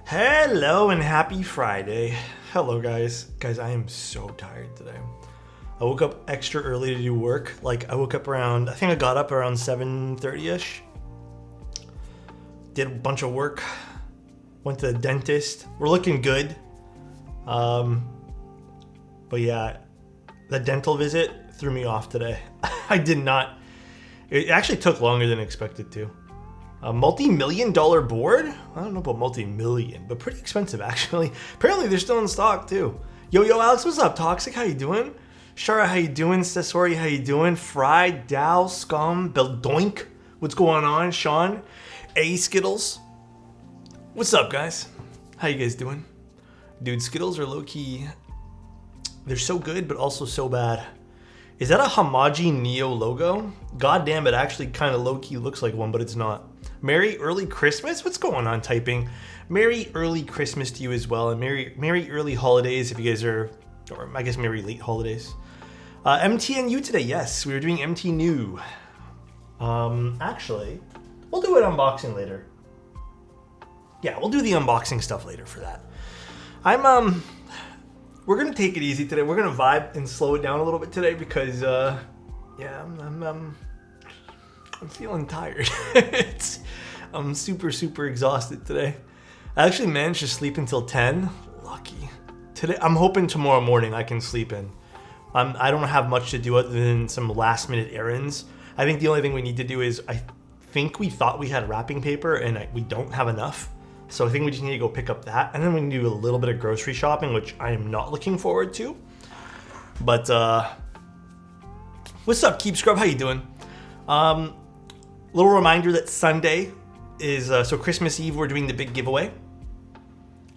Hello and happy Friday. Hello guys. Guys, I am so tired today. I woke up extra early to do work. Like I woke up around, I think I got up around 7:30ish. Did a bunch of work. Went to the dentist. We're looking good. But yeah, the dental visit threw me off today. I did not. It actually took longer than expected to. A multi-million-dollar board? I don't know about multi-million, but pretty expensive actually. Apparently they're still in stock too. Yo, Alex, what's up? Toxic, how you doing? Shara, how you doing? Sesori, how you doing? Fried, Dow, Scum, Beldoink, what's going on? Sean, A Skittles, what's up, guys? How you guys doing? Dude, Skittles are low-key. They're so good, but also so bad. Is that a Hamaji Neo logo? God damn, it actually kind of low-key looks like one, but it's not. Merry early Christmas? What's going on, typing? Merry early Christmas to you as well, and merry early holidays if you guys are, or I guess merry late holidays. MTNU today, yes, we were doing MT New. Actually, we'll do an unboxing later. Yeah, we'll do the unboxing stuff later for that. We're gonna take it easy today. We're gonna vibe and slow it down a little bit today because, yeah, I'm feeling tired. I'm super exhausted today. I actually managed to sleep until 10. Lucky. Today, I'm hoping tomorrow morning I can sleep in. I don't have much to do other than some last minute errands. I think the only thing we need to do is, I think we thought we had wrapping paper and we don't have enough. So I think we just need to go pick up that. And then we can do a little bit of grocery shopping, which I am not looking forward to. But, what's up, Keep Scrub? How you doing? Little reminder that Sunday is, so Christmas Eve, we're doing the big giveaway.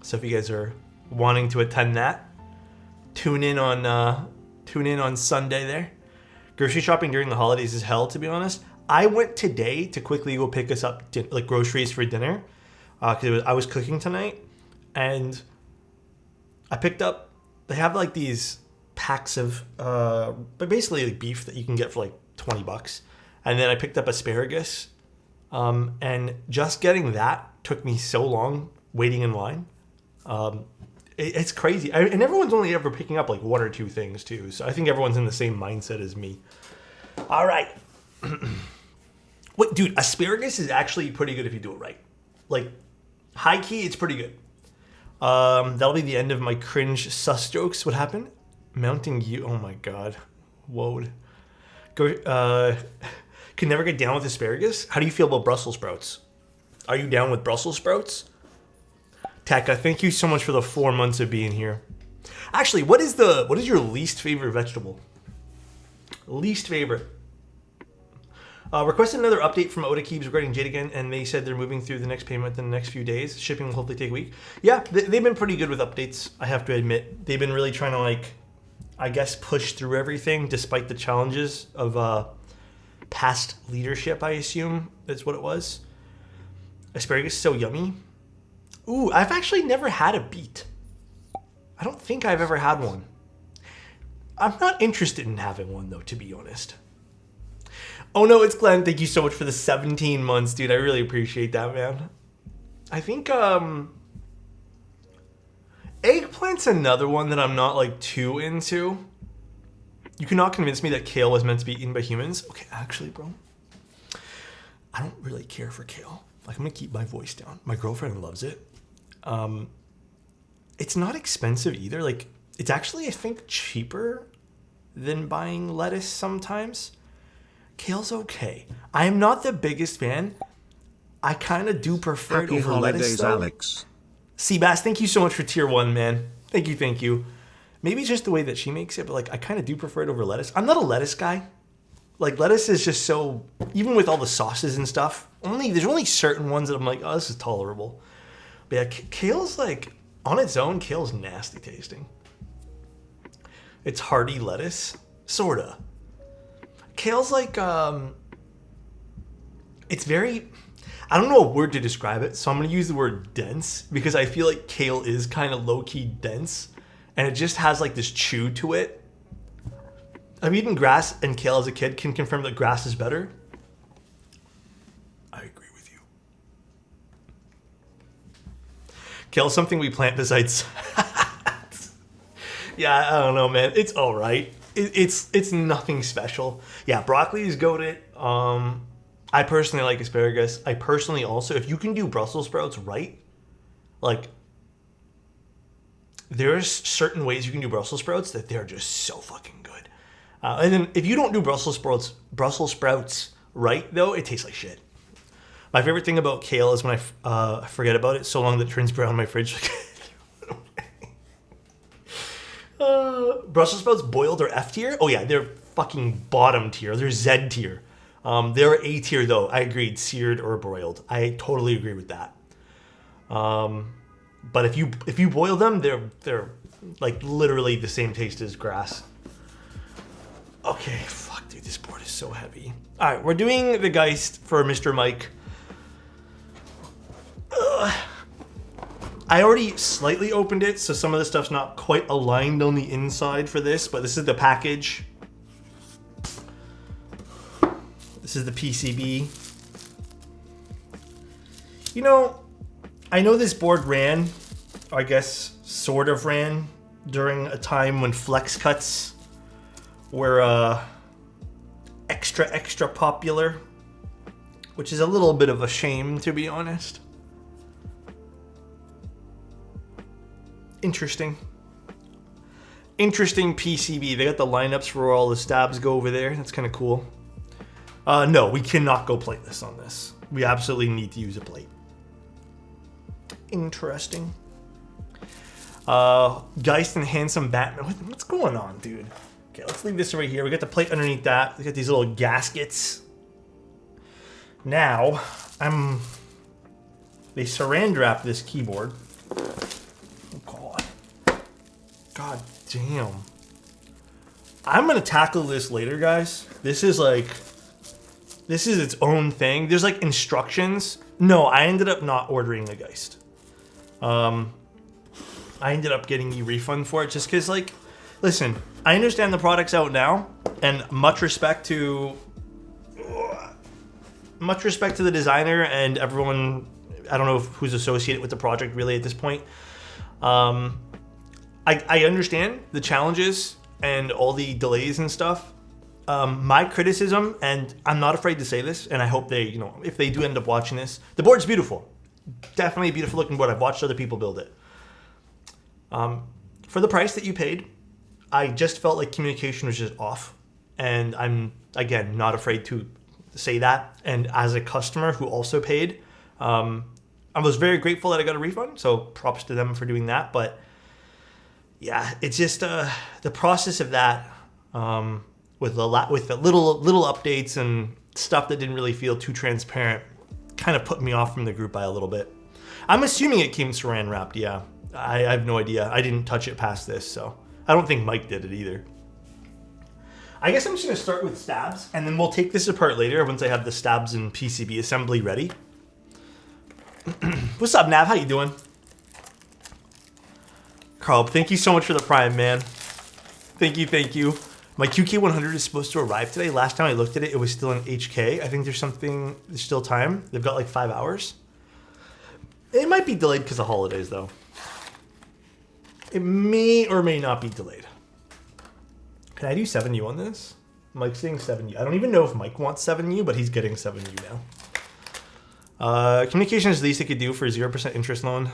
So if you guys are wanting to attend that, tune in on Sunday there. Grocery shopping during the holidays is hell, to be honest. I went today to quickly go pick us up like groceries for dinner. Because I was cooking tonight, and I picked up, they have like these packs of, but basically like beef that you can get for like $20. And then I picked up asparagus, and just getting that took me so long waiting in line. It's crazy. And everyone's only ever picking up like one or two things too. So I think everyone's in the same mindset as me. All right. Wait, dude, asparagus is actually pretty good if you do it right. Like, high key, it's pretty good. That'll be the end of my cringe sus jokes. What happened? Mounting you. Oh my god. Whoa. Can never get down with asparagus. How do you feel about Brussels sprouts? Are you down with Brussels sprouts? Taka, thank you so much for the 4 months of being here. Actually, what is your least favorite vegetable? Least favorite. Requested another update from Oda Keeps regarding Jade again, and they said they're moving through the next payment in the next few days. Shipping will hopefully take a week. Yeah, they've been pretty good with updates, I have to admit. They've been really trying to, like, I guess, push through everything despite the challenges of past leadership, I assume that's what it was. Asparagus is so yummy. Ooh, I've actually never had a beet. I don't think I've ever had one. I'm not interested in having one, though, to be honest. Oh no, it's Glenn. Thank you so much for the 17 months, dude. I really appreciate that, man. I think eggplant's another one that I'm not like too into. You cannot convince me that kale was meant to be eaten by humans. Okay, actually, bro, I don't really care for kale. Like, I'm gonna keep my voice down. My girlfriend loves it. It's not expensive either. Like, it's actually, I think, cheaper than buying lettuce sometimes. Kale's okay. I am not the biggest fan. I kind of do prefer it over lettuce, though. Alex. Seabass, thank you so much for tier 1, man. Thank you. Maybe it's just the way that she makes it, but like I kind of do prefer it over lettuce. I'm not a lettuce guy. Like, lettuce is just so, even with all the sauces and stuff, there's only certain ones that I'm like, oh, this is tolerable. But yeah, kale's like, on its own, kale's nasty tasting. It's hearty lettuce, sorta. Kale's like, it's very, I don't know a word to describe it, so I'm going to use the word dense, because I feel like kale is kind of low-key dense, and it just has like this chew to it. I've eaten grass and kale as a kid, can confirm that grass is better. I agree with you. Kale something we plant besides. Yeah, I don't know, man. It's all right. It's nothing special. Yeah, broccoli is goated. I personally like asparagus. I personally also, if you can do Brussels sprouts right, like there's certain ways you can do Brussels sprouts that they're just so fucking good. And then if you don't do Brussels sprouts right, though, it tastes like shit. My favorite thing about kale is when I forget about it so long that it turns brown in my fridge. Brussels sprouts boiled or F tier? Oh yeah, they're fucking bottom tier. They're Z tier. They're A tier though. I agreed, seared or broiled. I totally agree with that. But if you boil them, they're like literally the same taste as grass. Okay, fuck, dude, this board is so heavy. All right, we're doing the Geist for Mr. Mike. I already slightly opened it, so some of the stuff's not quite aligned on the inside for this, but this is the package. This is the PCB. You know, I know this board ran, or I guess sort of ran, during a time when flex cuts were extra popular, which is a little bit of a shame, to be honest. Interesting PCB. They got the lineups for where all the stabs go over there. That's kind of cool. No, we cannot go plateless on this. We absolutely need to use a plate. Interesting. Geist and Handsome Batman. What's going on, dude? Okay, let's leave this right here. We got the plate underneath that. We got these little gaskets. Now, they saran wrap this keyboard. God damn. I'm gonna tackle this later, guys. This is its own thing. There's like instructions. No, I ended up not ordering the Geist. I ended up getting a refund for it just because, like, listen, I understand the product's out now, and much respect to the designer and everyone. I don't know who's associated with the project really at this point. I understand the challenges and all the delays and stuff. My criticism, and I'm not afraid to say this, and I hope they, if they do end up watching this, the board's beautiful. Definitely a beautiful looking board. I've watched other people build it. For the price that you paid, I just felt like communication was just off. And I'm, again, not afraid to say that. And as a customer who also paid, I was very grateful that I got a refund. So props to them for doing that. But yeah, it's just the process of that with the little updates and stuff that didn't really feel too transparent kind of put me off from the group by a little bit. I'm assuming it came saran wrapped, yeah. I have no idea. I didn't touch it past this, so I don't think Mike did it either. I guess I'm just going to start with stabs, and then we'll take this apart later once I have the stabs and PCB assembly ready. What's up, Nav? How you doing? Carl, thank you so much for the Prime, man. Thank you. My QK100 is supposed to arrive today. Last time I looked at it, it was still in HK. I think there's still time. They've got like 5 hours. It might be delayed because of holidays, though. It may or may not be delayed. Can I do 7U on this? Mike's saying 7U. I don't even know if Mike wants 7U, but he's getting 7U now. Communication is the least they could do for a 0% interest loan.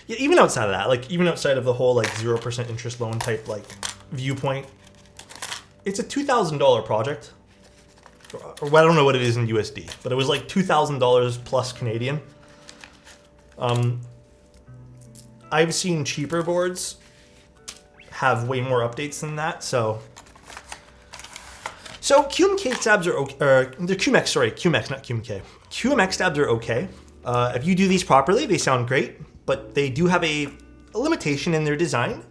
Yeah, even outside of that, like even outside of the whole like 0% interest loan type like viewpoint, it's a $2,000 project. Or I don't know what it is in USD, but it was like $2,000 plus Canadian. I've seen cheaper boards have way more updates than that, so QMK stabs are okay, they're QMX, sorry, QMX, not QMK. QMX stabs are okay. If you do these properly, they sound great, but they do have a limitation in their design.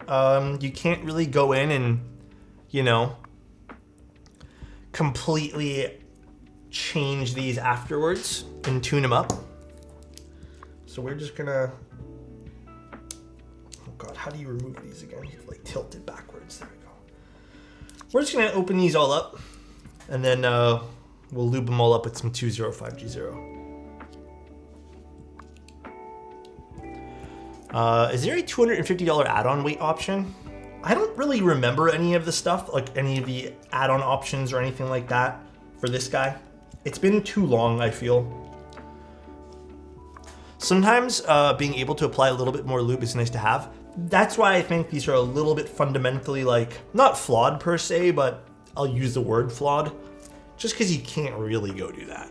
You can't really go in and, completely change these afterwards and tune them up. So we're just gonna, oh God, how do you remove these again? You have to like tilt it backwards, there we go. We're just gonna open these all up and then we'll lube them all up with some 205G0. Is there a $250 add-on weight option? I don't really remember any of the stuff, like any of the add-on options or anything like that for this guy. It's been too long, I feel. Sometimes being able to apply a little bit more lube is nice to have. That's why I think these are a little bit fundamentally, like, not flawed per se, but I'll use the word flawed, just because you can't really go do that.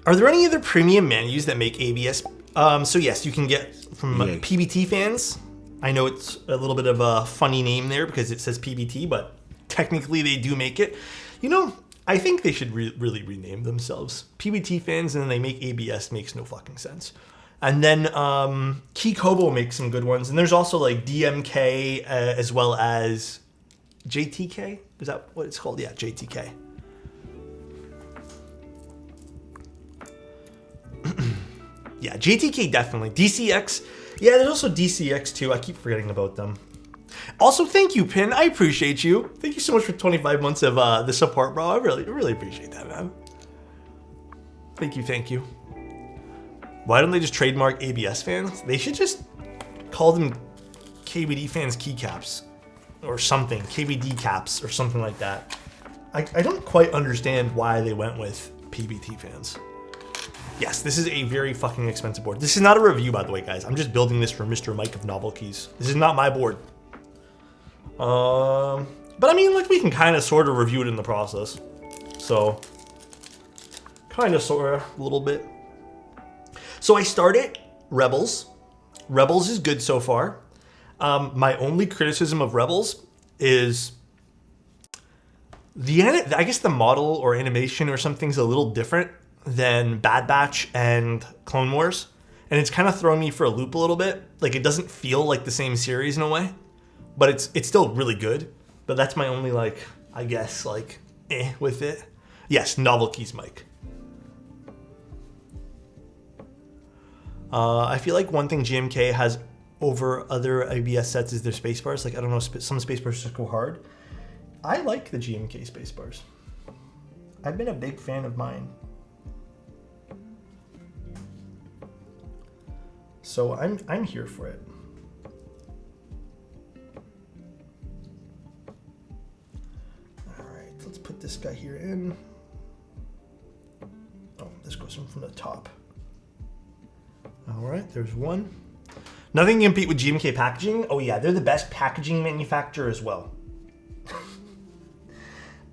Are there any other premium menus that make ABS? So yes, you can get from PBT fans. I know it's a little bit of a funny name there because it says PBT, but technically they do make it. You know, I think they should really rename themselves. PBT fans, and then they make ABS. Makes no fucking sense. And then Keycap makes some good ones. And there's also like DMK as well as JTK. Is that what it's called? Yeah, JTK. Yeah, JTK definitely. DCX. Yeah, there's also DCX too. I keep forgetting about them. Also, thank you, Pin. I appreciate you. Thank you so much for 25 months of the support, bro. I really appreciate that, man. Thank you, thank you. Why don't they just trademark ABS fans? They should just call them KBD fans keycaps or something. KBD caps or something like that. I don't quite understand why they went with PBT fans. Yes, this is a very fucking expensive board. This is not a review, by the way, guys. I'm just building this for Mr. Mike of Novel Keys. This is not my board. But I mean, like, we can kind of sort of review it in the process. So, kind of sort of a little bit. So I started Rebels. Rebels is good so far. My only criticism of Rebels is I guess the model or animation or something's a little different than Bad Batch and Clone Wars, and it's kind of thrown me for a loop a little bit. Like, it doesn't feel like the same series in a way, but it's still really good. But that's my only, like, I guess, like, with it. Yes, Novel Keys, Mike. I feel like one thing GMK has over other ABS sets is their spacebars. Like, I don't know, some spacebars just go hard. I like the GMK spacebars. I've been a big fan of mine. So I'm here for it. All right, let's put this guy here in. Oh, this goes in from the top. All right, there's one. Nothing can compete with GMK packaging. Oh yeah, they're the best packaging manufacturer as well.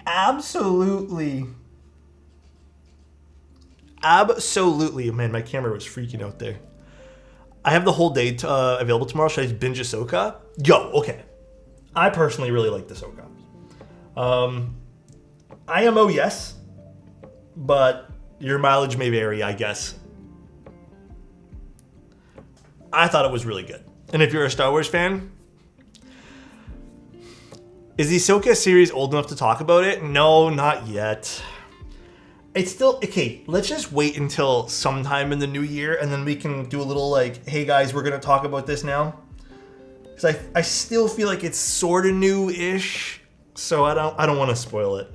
Absolutely. Absolutely. Man, my camera was freaking out there. I have the whole day available tomorrow. Should I just binge Ahsoka? Yo, okay. I personally really like the Ahsoka. IMO, yes. But your mileage may vary, I guess. I thought it was really good. And if you're a Star Wars fan, is the Ahsoka series old enough to talk about it? No, not yet. It's still, okay, let's just wait until sometime in the new year and then we can do a little like, hey guys, we're going to talk about this now. Because I still feel like it's sort of new-ish, so I don't want to spoil it.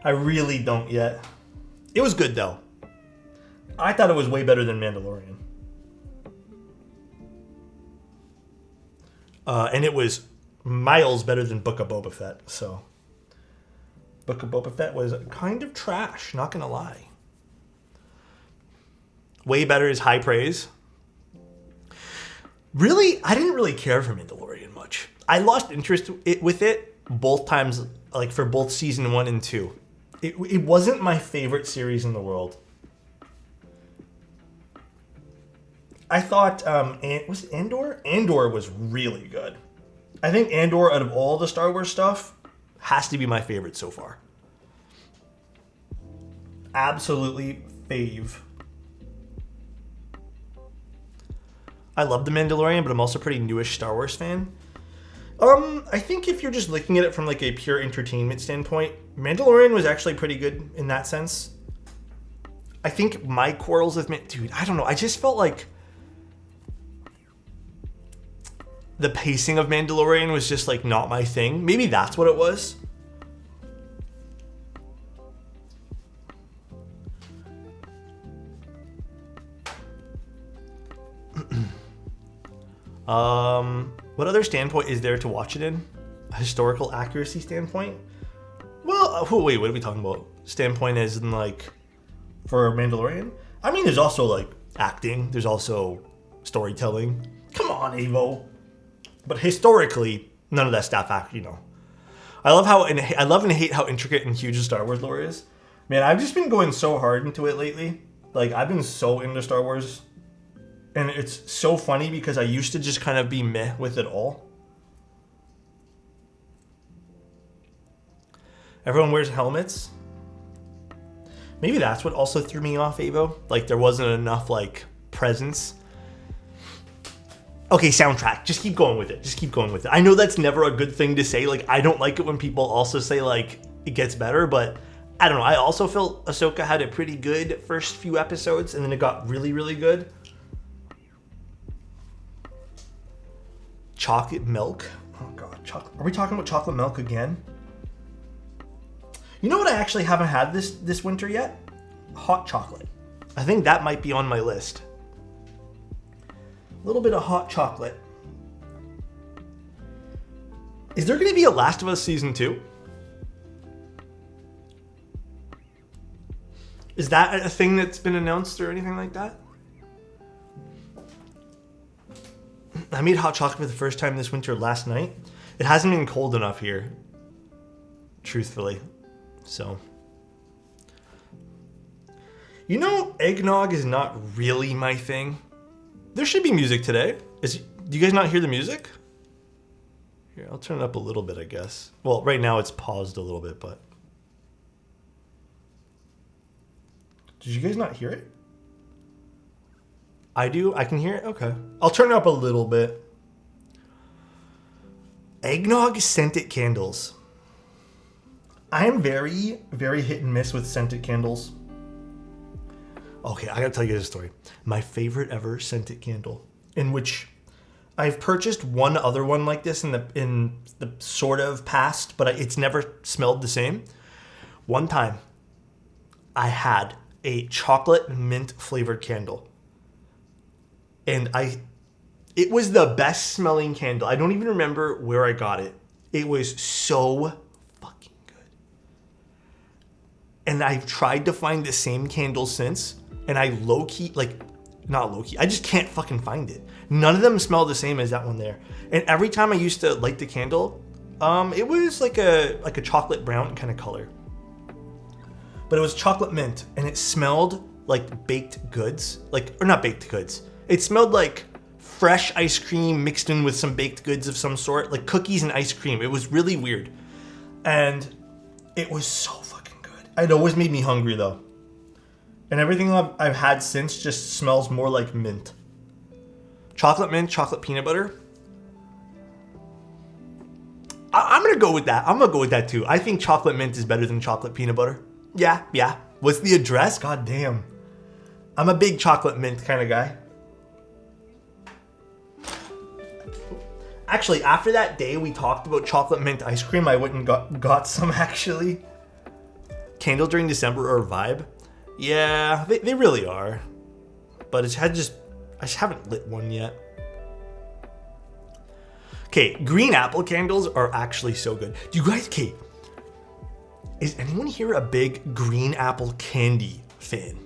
I really don't yet. It was good though. I thought it was way better than Mandalorian. And it was miles better than Book of Boba Fett, so... Book of Boba Fett was kind of trash, not gonna lie. Way better is high praise. Really, I didn't really care for Mandalorian much. I lost interest with it both times, like for both season 1 and 2. It wasn't my favorite series in the world. I thought, was it Andor? Andor was really good. I think Andor, out of all the Star Wars stuff, has to be my favorite so far. Absolutely fave. I love The Mandalorian, but I'm also a pretty newish Star Wars fan. I think if you're just looking at it from like a pure entertainment standpoint, Mandalorian was actually pretty good in that sense. I think my quarrels with dude, I don't know. I just felt like the pacing of Mandalorian was just like not my thing. Maybe that's what it was. What other standpoint is there to watch it in? A historical accuracy standpoint? Well, wait, what are we talking about? Standpoint as in like for Mandalorian? I mean, there's also like acting. There's also storytelling. Come on, Avo. But historically, none of that stuff. I love and hate how intricate and huge the Star Wars lore is. Man, I've just been going so hard into it lately. Like, I've been so into Star Wars. And it's so funny because I used to just kind of be meh with it all. Everyone wears helmets. Maybe that's what also threw me off, Avo. Like, there wasn't enough, like, presence. Okay, soundtrack. Just keep going with it. I know that's never a good thing to say. Like, I don't like it when people also say, like, it gets better, but I don't know. I also felt Ahsoka had a pretty good first few episodes, and then it got really, really good. Chocolate milk. Oh, God. Are we talking about chocolate milk again? You know what I actually haven't had this winter yet? Hot chocolate. I think that might be on my list. A little bit of hot chocolate. Is there going to be a Last of Us Season 2? Is that a thing that's been announced or anything like that? I made hot chocolate for the first time this winter last night. It hasn't been cold enough here, truthfully. So, you know, eggnog is not really my thing. There should be music today. Do you guys not hear the music? Here, I'll turn it up a little bit, I guess. Well, right now it's paused a little bit, but... Did you guys not hear it? I do? I can hear it? Okay. I'll turn it up a little bit. Eggnog scented candles. I am very, very hit and miss with scented candles. Okay, I gotta tell you guys a story. My favorite ever scented candle, in which I've purchased one other one like this in the sort of past, but it's never smelled the same. One time, I had a chocolate mint flavored candle. And it was the best smelling candle. I don't even remember where I got it. It was so fucking good. And I've tried to find the same candle since, and I I just can't fucking find it. None of them smell the same as that one there. And every time I used to light the candle, it was like a chocolate brown kind of color. But it was chocolate mint, and it smelled like baked goods. Or not baked goods. It smelled like fresh ice cream mixed in with some baked goods of some sort, like cookies and ice cream. It was really weird. And it was so fucking good. It always made me hungry though. And everything I've had since just smells more like mint. Chocolate mint, chocolate peanut butter. I'm going to go with that. I'm going to go with that too. I think chocolate mint is better than chocolate peanut butter. Yeah. What's the address? God damn. I'm a big chocolate mint kind of guy. Actually, after that day we talked about chocolate mint ice cream, I went and got some actually. Candles during December are a vibe. Yeah, they really are. But I just haven't lit one yet. Okay, green apple candles are actually so good. Do you guys, is anyone here a big green apple candy fan?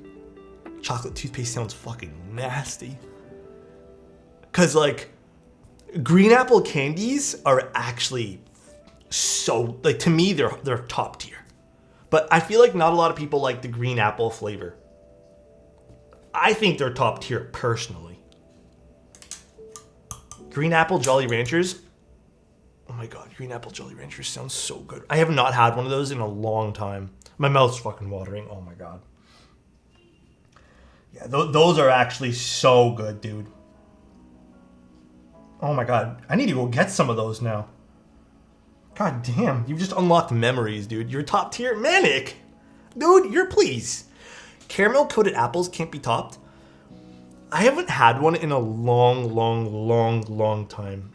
Chocolate toothpaste sounds fucking nasty. Cause like, green apple candies are actually so, like, to me, they're top tier. But I feel like not a lot of people like the green apple flavor. I think they're top tier personally. Green apple Jolly Ranchers. Oh my God, green apple Jolly Ranchers sounds so good. I have not had one of those in a long time. My mouth's fucking watering. Oh my God. Yeah, those are actually so good, dude. Oh my God, I need to go get some of those now. God damn, you've just unlocked memories, dude. You're top tier. Manic. Dude, you're please. Caramel coated apples can't be topped. I haven't had one in a long time.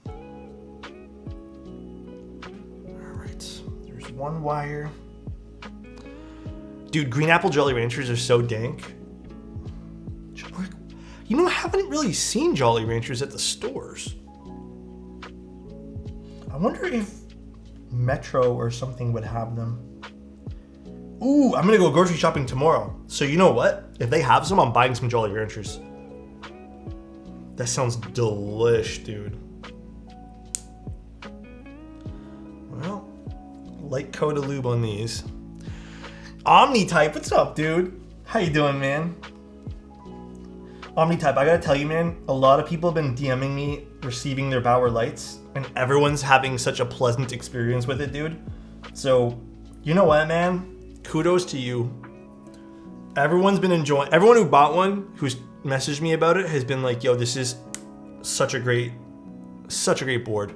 All right, there's one wire. Dude, green apple Jolly Ranchers are so dank. You know, I haven't really seen Jolly Ranchers at the stores. I wonder if Metro or something would have them. Ooh, I'm gonna go grocery shopping tomorrow. So you know what? If they have some, I'm buying some Jolly Ranchers. That sounds delish, dude. Well, light coat of lube on these. Omni-type, what's up, dude? How you doing, man? Omni-type, I gotta tell you, man, a lot of people have been DMing me receiving their Bauer lights, and everyone's having such a pleasant experience with it, dude. So, you know what, man? Kudos to you. Everyone's been enjoying. Everyone who bought one, who's messaged me about it, has been like, "Yo, this is such a great board."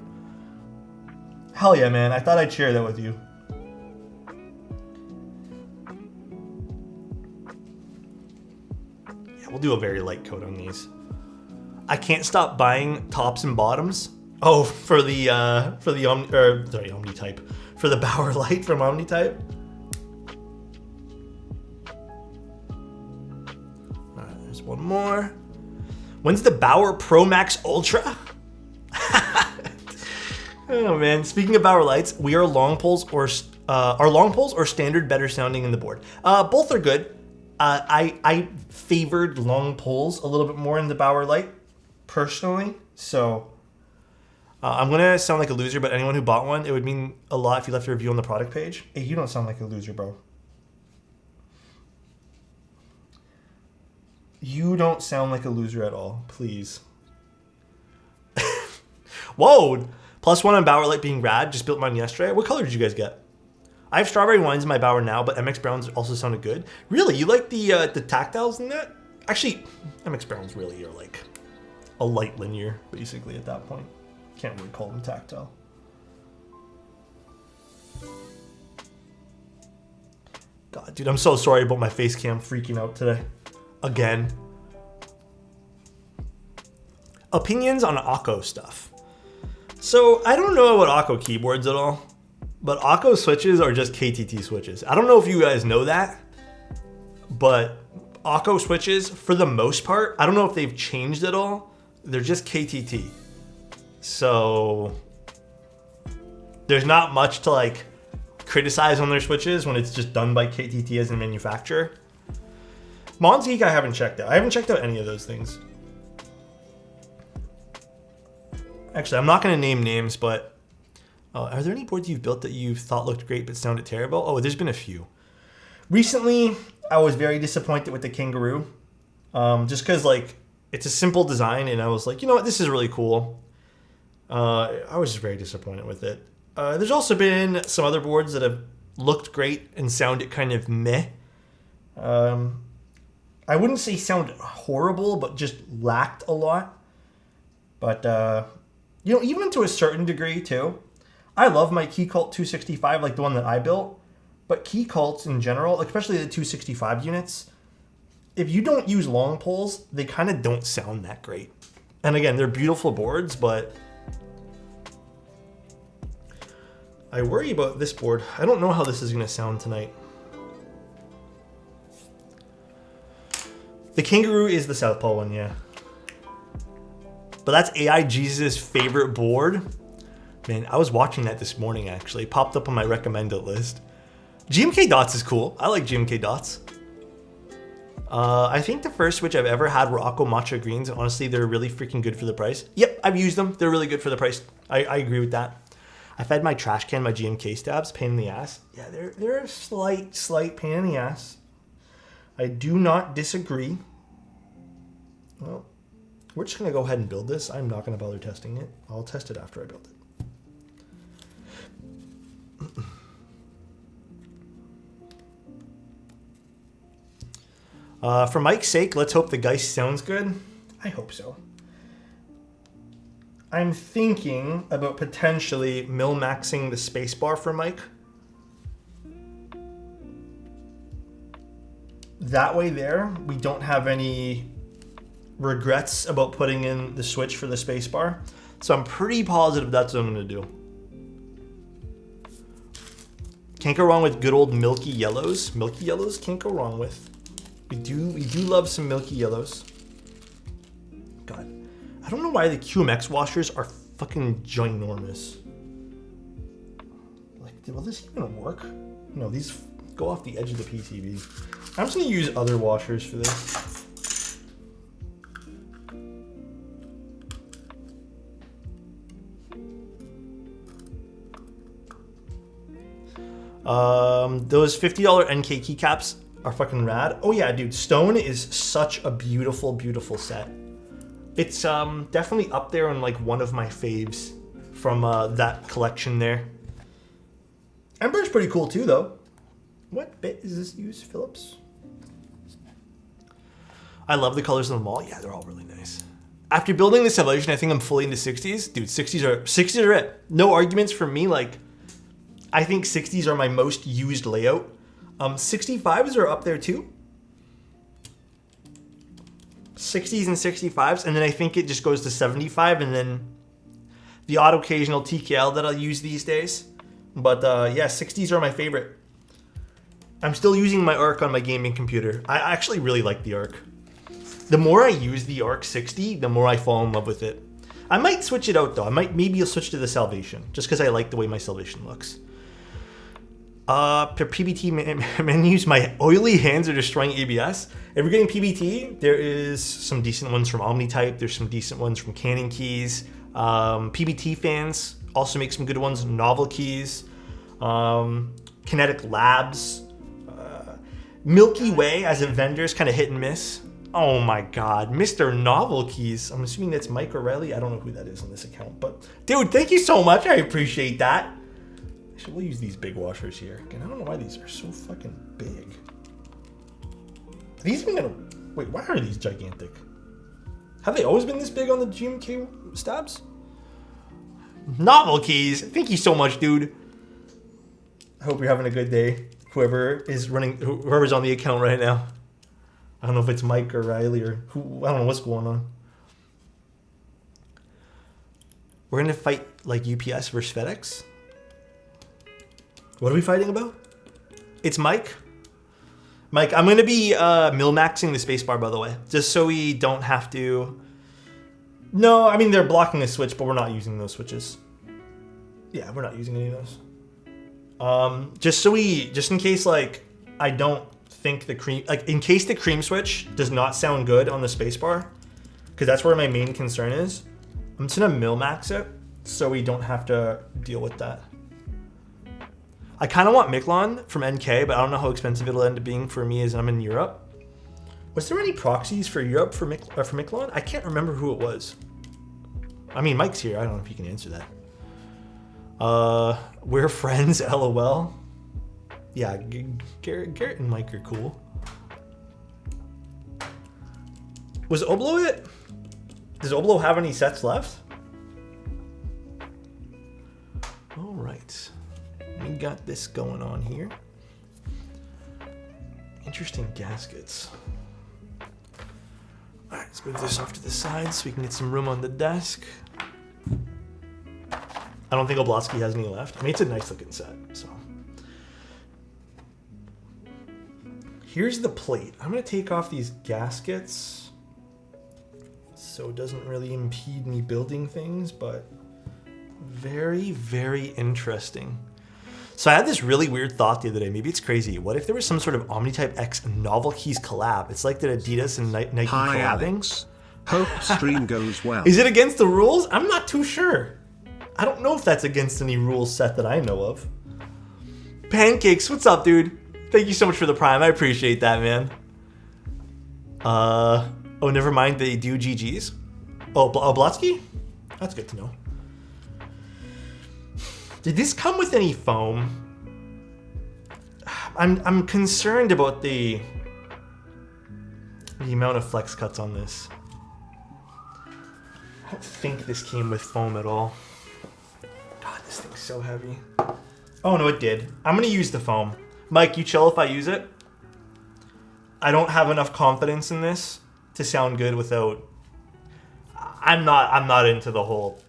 Hell yeah, man! I thought I'd share that with you. Yeah, we'll do a very light coat on these. I can't stop buying tops and bottoms. Oh, for the Omni-type, for the Bauer light from Omni-type. One more. When's the Bauer Pro Max Ultra? Oh man! Speaking of Bauer lights, we are long poles or standard better sounding in the board. Both are good. I favored long poles a little bit more in the Bauer light, personally. So I'm gonna sound like a loser, but anyone who bought one, it would mean a lot if you left a review on the product page. Hey, you don't sound like a loser, bro. You don't sound like a loser at all, please. Whoa! +1 on Bauer Light being rad. Just built mine yesterday. What color did you guys get? I have strawberry wines in my Bauer now, but MX Browns also sounded good. Really? You like the tactiles in that? Actually, MX Browns really are like a light linear, basically, at that point. Can't really call them tactile. God, dude, I'm so sorry about my face cam freaking out today. Again. Opinions on Akko stuff. So I don't know about Akko keyboards at all, but Akko switches are just KTT switches. I don't know if you guys know that, but Akko switches, for the most part, I don't know if they've changed at all. They're just KTT. So there's not much to like criticize on their switches when it's just done by KTT as a manufacturer. Monsgeek I haven't checked out. I haven't checked out any of those things. Actually, I'm not going to name names, but are there any boards you've built that you thought looked great but sounded terrible? Oh, there's been a few. Recently, I was very disappointed with the Kangaroo. Just because like it's a simple design and I was like, you know what, this is really cool. I was just very disappointed with it. There's also been some other boards that have looked great and sounded kind of meh. I wouldn't say sound horrible, but just lacked a lot. But, you know, even to a certain degree, too. I love my Keycult 265, like the one that I built. But Keycults in general, especially the 265 units, if you don't use long poles, they kind of don't sound that great. And again, they're beautiful boards, but I worry about this board. I don't know how this is going to sound tonight. The Kangaroo is the Southpaw one, yeah. But that's AI Jesus' favorite board. Man, I was watching that this morning, actually. It popped up on my recommended list. GMK Dots is cool. I like GMK Dots. I think the first switch I've ever had were Akko Matcha Greens. Honestly, they're really freaking good for the price. Yep, I've used them. They're really good for the price. I agree with that. I fed my trash can my GMK stabs. Pain in the ass. Yeah, they're a slight pain in the ass. I do not disagree. Well, we're just going to go ahead and build this. I'm not going to bother testing it. I'll test it after I build it. For Mike's sake, let's hope the Geist sounds good. I hope so. I'm thinking about potentially min-maxing the spacebar for Mike. That way there, we don't have any regrets about putting in the switch for the spacebar. So I'm pretty positive that's what I'm going to do. Can't go wrong with good old milky yellows. Milky yellows can't go wrong with. We do love some milky yellows. God, I don't know why the QMX washers are fucking ginormous. Like, will this even work? No, these go off the edge of the PCB. I'm just gonna use other washers for this. Those $50 NK keycaps are fucking rad. Oh yeah, dude, Stone is such a beautiful, beautiful set. It's definitely up there on like one of my faves from that collection there. Ember's pretty cool too, though. What bit is this used, Phillips? I love the colors of them all. Yeah, they're all really nice. After building this evolution, I think I'm fully into 60s. Dude, 60s are it. No arguments from me. Like, I think 60s are my most used layout. 65s are up there too. 60s and 65s, and then I think it just goes to 75, and then the odd occasional TKL that I'll use these days. But yeah, 60s are my favorite. I'm still using my ARC on my gaming computer. I actually really like the ARC. The more I use the ARC 60, the more I fall in love with it. I might switch it out though. Maybe I'll switch to the Salvation, just because I like the way my Salvation looks. For PBT menus, my oily hands are destroying ABS. If you're getting PBT, there is some decent ones from Omnitype. There's some decent ones from Canon Keys. PBT fans also make some good ones. Novel Keys, Kinetic Labs, Milky Way as a vendor is kind of hit and miss. Oh my God, Mr. Novel Keys. I'm assuming that's Mike O'Reilly. I don't know who that is on this account, but dude, thank you so much. I appreciate that. We'll use these big washers here. Again, I don't know why these are so fucking big. Are these even gonna... Wait, why are these gigantic? Have they always been this big on the GMK stabs? Novel Keys. Thank you so much, dude. I hope you're having a good day. Whoever's on the account right now. I don't know if it's Mike or Riley or who. I don't know what's going on. We're gonna fight like UPS versus FedEx. What are we fighting about? It's Mike. Mike, I'm going to be mil-maxing the spacebar, by the way, just so we don't have to... No, I mean, they're blocking a switch, but we're not using those switches. Yeah, we're not using any of those. Just in case, like, I don't think the cream... Like, in case the cream switch does not sound good on the spacebar, because that's where my main concern is, I'm just going to mil-max it so we don't have to deal with that. I kind of want Miklon from NK, but I don't know how expensive it'll end up being for me as I'm in Europe. Was there any proxies for Europe for Miklon? I can't remember who it was. I mean, Mike's here. I don't know if you can answer that. We're friends, LOL. Yeah, Garrett and Mike are cool. Was Oblo it? Does Oblo have any sets left? All right. We got this going on here. Interesting gaskets. All right, let's move this off to the side so we can get some room on the desk. I don't think Oblotsky has any left. I mean, it's a nice looking set, so. Here's the plate. I'm gonna take off these gaskets so it doesn't really impede me building things, but very, very interesting. So I had this really weird thought the other day. Maybe it's crazy. What if there was some sort of Omnitype X Novel Keys collab? It's like that Adidas and Nike Hi, collabing. Alex. Hope stream goes well. Is it against the rules? I'm not too sure. I don't know if that's against any rules set that I know of. Pancakes, what's up, dude? Thank you so much for the prime. I appreciate that, man. Oh, never mind. They do GGs. Oh, Oblotsky? That's good to know. Did this come with any foam? I'm concerned about the amount of flex cuts on this. I don't think this came with foam at all. God, this thing's so heavy. Oh no, it did. I'm gonna use the foam. Mike, you chill if I use it? I don't have enough confidence in this to sound good without... I'm not into the whole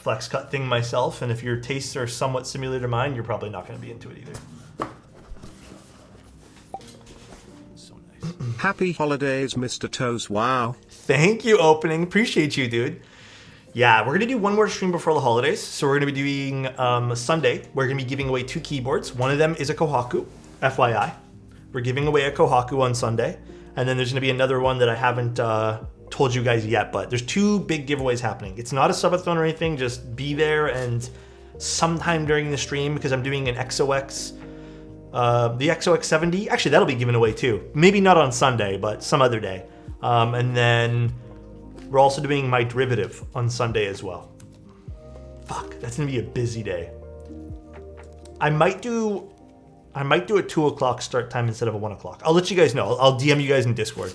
flex cut thing myself, and if your tastes are somewhat similar to mine, you're probably not going to be into it either. So nice. Happy holidays, Mr. Toes. Wow. Thank you, Opening. Appreciate you, dude. Yeah, we're going to do one more stream before the holidays. So we're going to be doing Sunday. We're going to be giving away 2 keyboards. One of them is a Kohaku, FYI. We're giving away a Kohaku on Sunday. And then there's going to be another one that I haven't told you guys yet. But there's 2 big giveaways happening. It's not a subathon or anything. Just be there and sometime during the stream, because I'm doing an XOX, the XOX 70. Actually, that'll be given away too. Maybe not on Sunday, but some other day. And then we're also doing my derivative on Sunday as well. Fuck, that's gonna be a busy day. I might do a 2 o'clock start time instead of a 1 o'clock. I'll let you guys know. I'll DM you guys in Discord.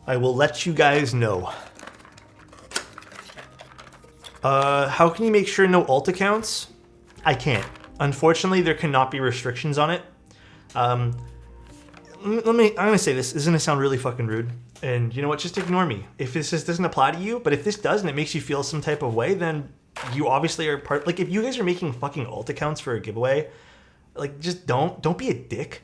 I will let you guys know. How can you make sure no alt accounts? I can't. Unfortunately, there cannot be restrictions on it. I'm gonna say this. This is gonna sound really fucking rude. And you know what? Just ignore me. If this just doesn't apply to you, but if this does and it makes you feel some type of way, then you obviously are part. Like, if you guys are making fucking alt accounts for a giveaway, like, just don't be a dick.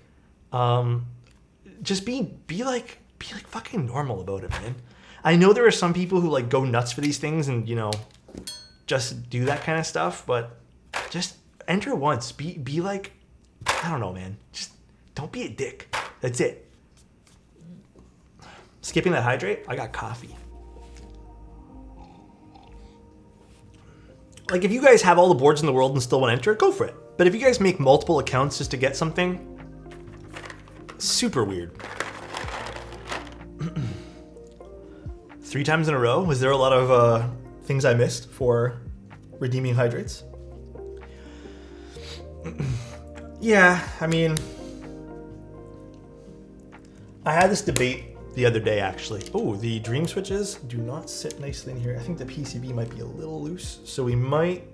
Just be like fucking normal about it, man. I know there are some people who like go nuts for these things and, you know, just do that kind of stuff, but just enter once. Be like, I don't know, man. Just don't be a dick. That's it. Skipping that hydrate, I got coffee. Like, if you guys have all the boards in the world and still want to enter, go for it. But if you guys make multiple accounts just to get something, super weird. 3 times in a row? Was there a lot of things I missed for redeeming hydrates? Yeah, I mean, I had this debate the other day, actually. Oh, the dream switches do not sit nicely in here. I think the PCB might be a little loose, so we might...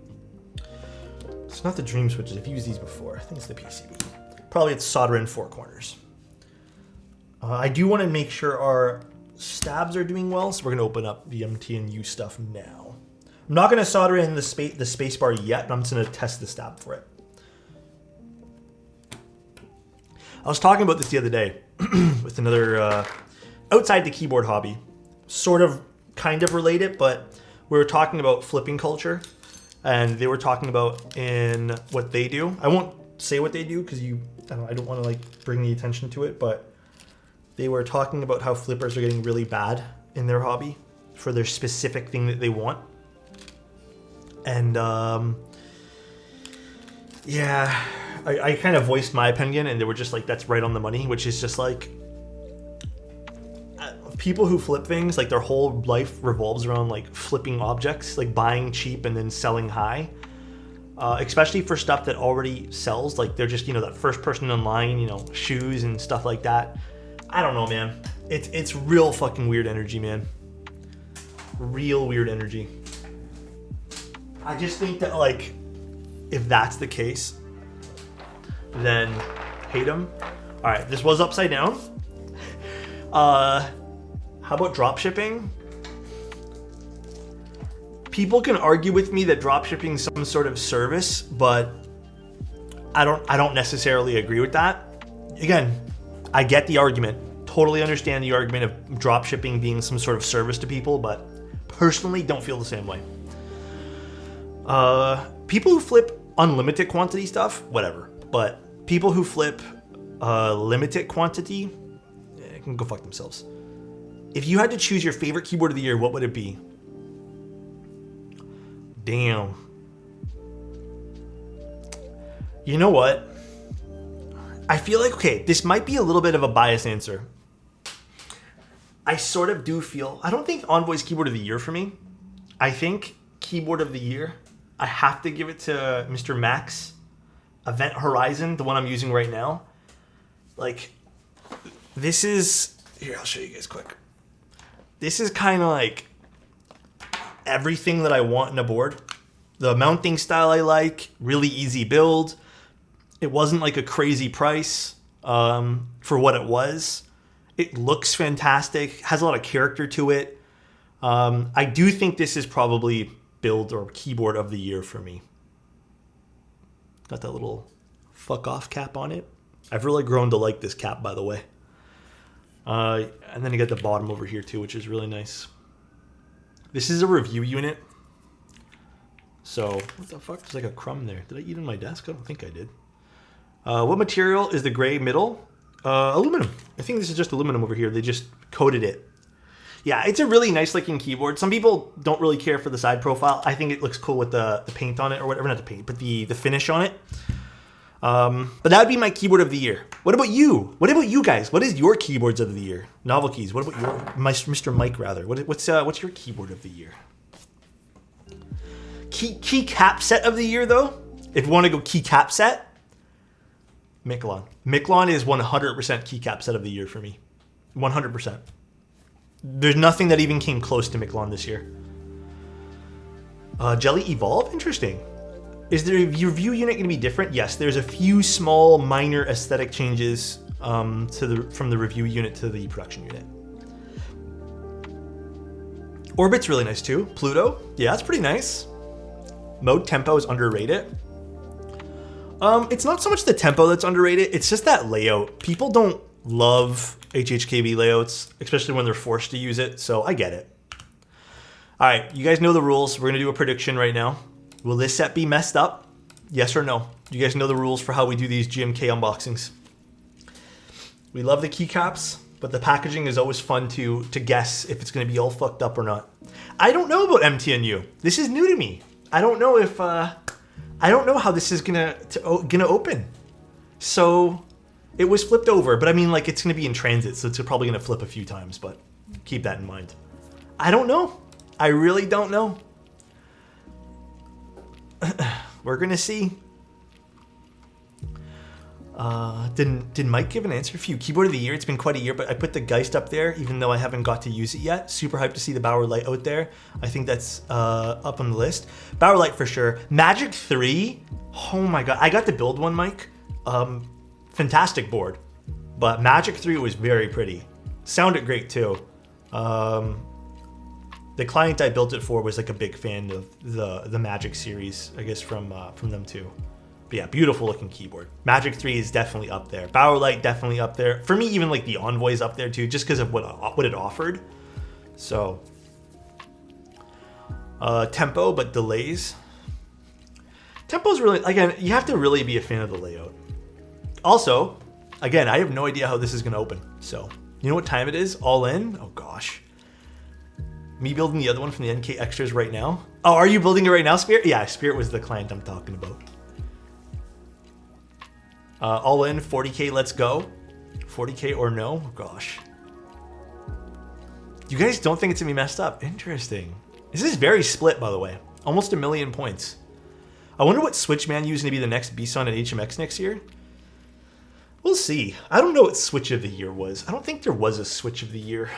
It's not the dream switches. I've used these before. I think it's the PCB. Probably it's solder in 4 corners. I do want to make sure our stabs are doing well, so we're going to open up the MT and U stuff now. I'm not going to solder in the space bar yet, but I'm just going to test the stab for it. I was talking about this the other day with another... outside the keyboard hobby, sort of, kind of related, but we were talking about flipping culture, and they were talking about in what they do. I won't say what they do because I don't want to like bring the attention to it, but they were talking about how flippers are getting really bad in their hobby for their specific thing that they want. And yeah, I kind of voiced my opinion, and they were just like, that's right on the money, which is just like, people who flip things, like, their whole life revolves around like flipping objects, like buying cheap and then selling high, especially for stuff that already sells. Like, they're just, you know, that first person online, you know, shoes and stuff like that. I don't know, man. It's real fucking weird energy, man. Real weird energy. I just think that, like, if that's the case, then hate them. All right, this was upside down. How about drop shipping? People can argue with me that drop shipping is some sort of service, but I don't necessarily agree with that. Again, I get the argument. Totally understand the argument of drop shipping being some sort of service to people, but personally don't feel the same way. People who flip unlimited quantity stuff, whatever. But people who flip limited quantity, can go fuck themselves. If you had to choose your favorite keyboard of the year, what would it be? Damn. You know what? I feel like, okay, this might be a little bit of a biased answer. I sort of do feel, I don't think Envoy's keyboard of the year for me. I think keyboard of the year, I have to give it to Mr. Max Event Horizon, the one I'm using right now. Like, this is, here, I'll show you guys quick. This is kind of like everything that I want in a board. The mounting style I like, really easy build. It wasn't like a crazy price for what it was. It looks fantastic, has a lot of character to it. I do think this is probably build or keyboard of the year for me. Got that little fuck off cap on it. I've really grown to like this cap, by the way. And then you got the bottom over here too, which is really nice. This is a review unit. So, what the fuck? There's like a crumb there. Did I eat on my desk? I don't think I did. What material is the gray middle? Aluminum. I think this is just aluminum over here. They just coated it. Yeah, it's a really nice looking keyboard. Some people don't really care for the side profile. I think it looks cool with the paint on it, or whatever, not the paint, but the finish on it. But that would be my keyboard of the year. What about you? What about you guys? What is your keyboards of the year? Novel keys. What about your Mr. Mike rather? What's your keyboard of the year? Keycap set of the year though. If you want to go keycap set, Miquelon. Miquelon is 100% keycap set of the year for me. 100%. There's nothing that even came close to Miquelon this year. Jelly Evolve? Interesting. Is the review unit going to be different? Yes, there's a few small minor aesthetic changes from the review unit to the production unit. Orbit's really nice too. Pluto, yeah, it's pretty nice. Mode tempo is underrated. It's not so much the tempo that's underrated, it's just that layout. People don't love HHKB layouts, especially when they're forced to use it, so I get it. All right, you guys know the rules. We're gonna do a prediction right now. Will this set be messed up? Yes or no? You guys know the rules for how we do these GMK unboxings. We love the keycaps, but the packaging is always fun to guess if it's gonna be all fucked up or not. I don't know about MTNU. This is new to me. I don't know if, I don't know how this is gonna open. So it was flipped over, but I mean, like, it's gonna be in transit, so it's probably gonna flip a few times, but keep that in mind. I don't know. I really don't know. We're gonna see. Did Mike give an answer for you? Keyboard of the year, it's been quite a year, but I put the Geist up there, even though I haven't got to use it yet. Super hyped to see the Bauer Light out there. I think that's up on the list. Bauer Light for sure. Magic 3, oh my god. I got to build one, Mike. Fantastic board. But Magic 3 was very pretty. Sounded great too. The client I built it for was like a big fan of the Magic series, I guess from them too. But yeah, beautiful looking keyboard. Magic 3 is definitely up there. Bauer Light definitely up there. For me, even like the Envoy's up there too, just because of what it offered. So tempo, but delays. Tempo's really, again, you have to really be a fan of the layout. Also, again, I have no idea how this is gonna open. So you know what time it is? All in? Oh gosh. Me building the other one from the NK Extras right now. Oh, are you building it right now, Spirit? Yeah, Spirit was the client I'm talking about. All in, 40K, let's go. 40K or no? Oh, gosh. You guys don't think it's gonna be messed up? Interesting. This is very split, by the way. Almost 1 million points. I wonder what Switch Manu is gonna be the next BSON at HMX next year. We'll see. I don't know what Switch of the Year was. I don't think there was a Switch of the Year.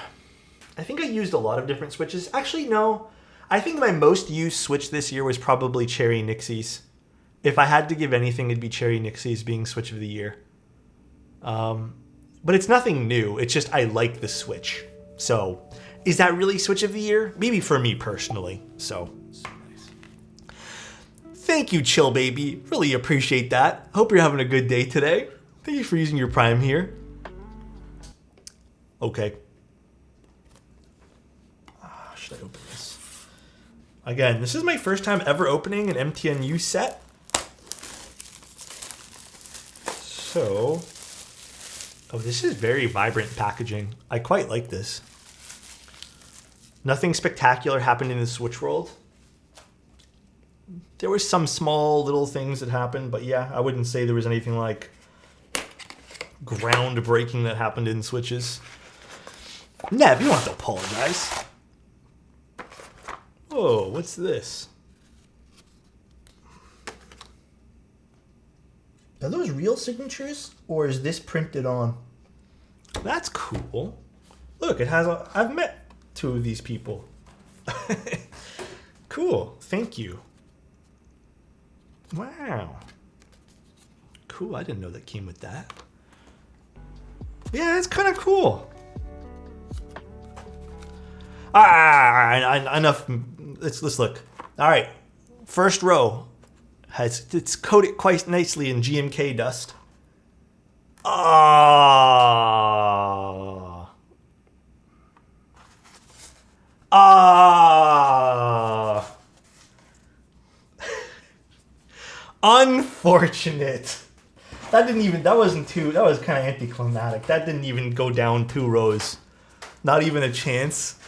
I think I used a lot of different Switches. Actually, no. I think my most used Switch this year was probably Cherry Nixies. If I had to give anything, it'd be Cherry Nixies being Switch of the Year. But it's nothing new. It's just I like the Switch. So, is that really Switch of the Year? Maybe for me personally. So nice. Thank you, Chill Baby. Really appreciate that. Hope you're having a good day today. Thank you for using your Prime here. Okay. Should I open this? Again, this is my first time ever opening an MTNU set. So, oh, this is very vibrant packaging. I quite like this. Nothing spectacular happened in the Switch world. There were some small little things that happened, but yeah, I wouldn't say there was anything like groundbreaking that happened in Switches. Nev, you don't have to apologize. Oh, what's this? Are those real signatures, or is this printed on? That's cool. Look, it has I've met 2 of these people. Cool, thank you. Wow. Cool, I didn't know that came with that. Yeah, that's kind of cool. Enough. Let's look. All right. First row it's coated quite nicely in GMK dust. Unfortunate. That was kind of anticlimactic. That didn't even go down 2 rows. Not even a chance.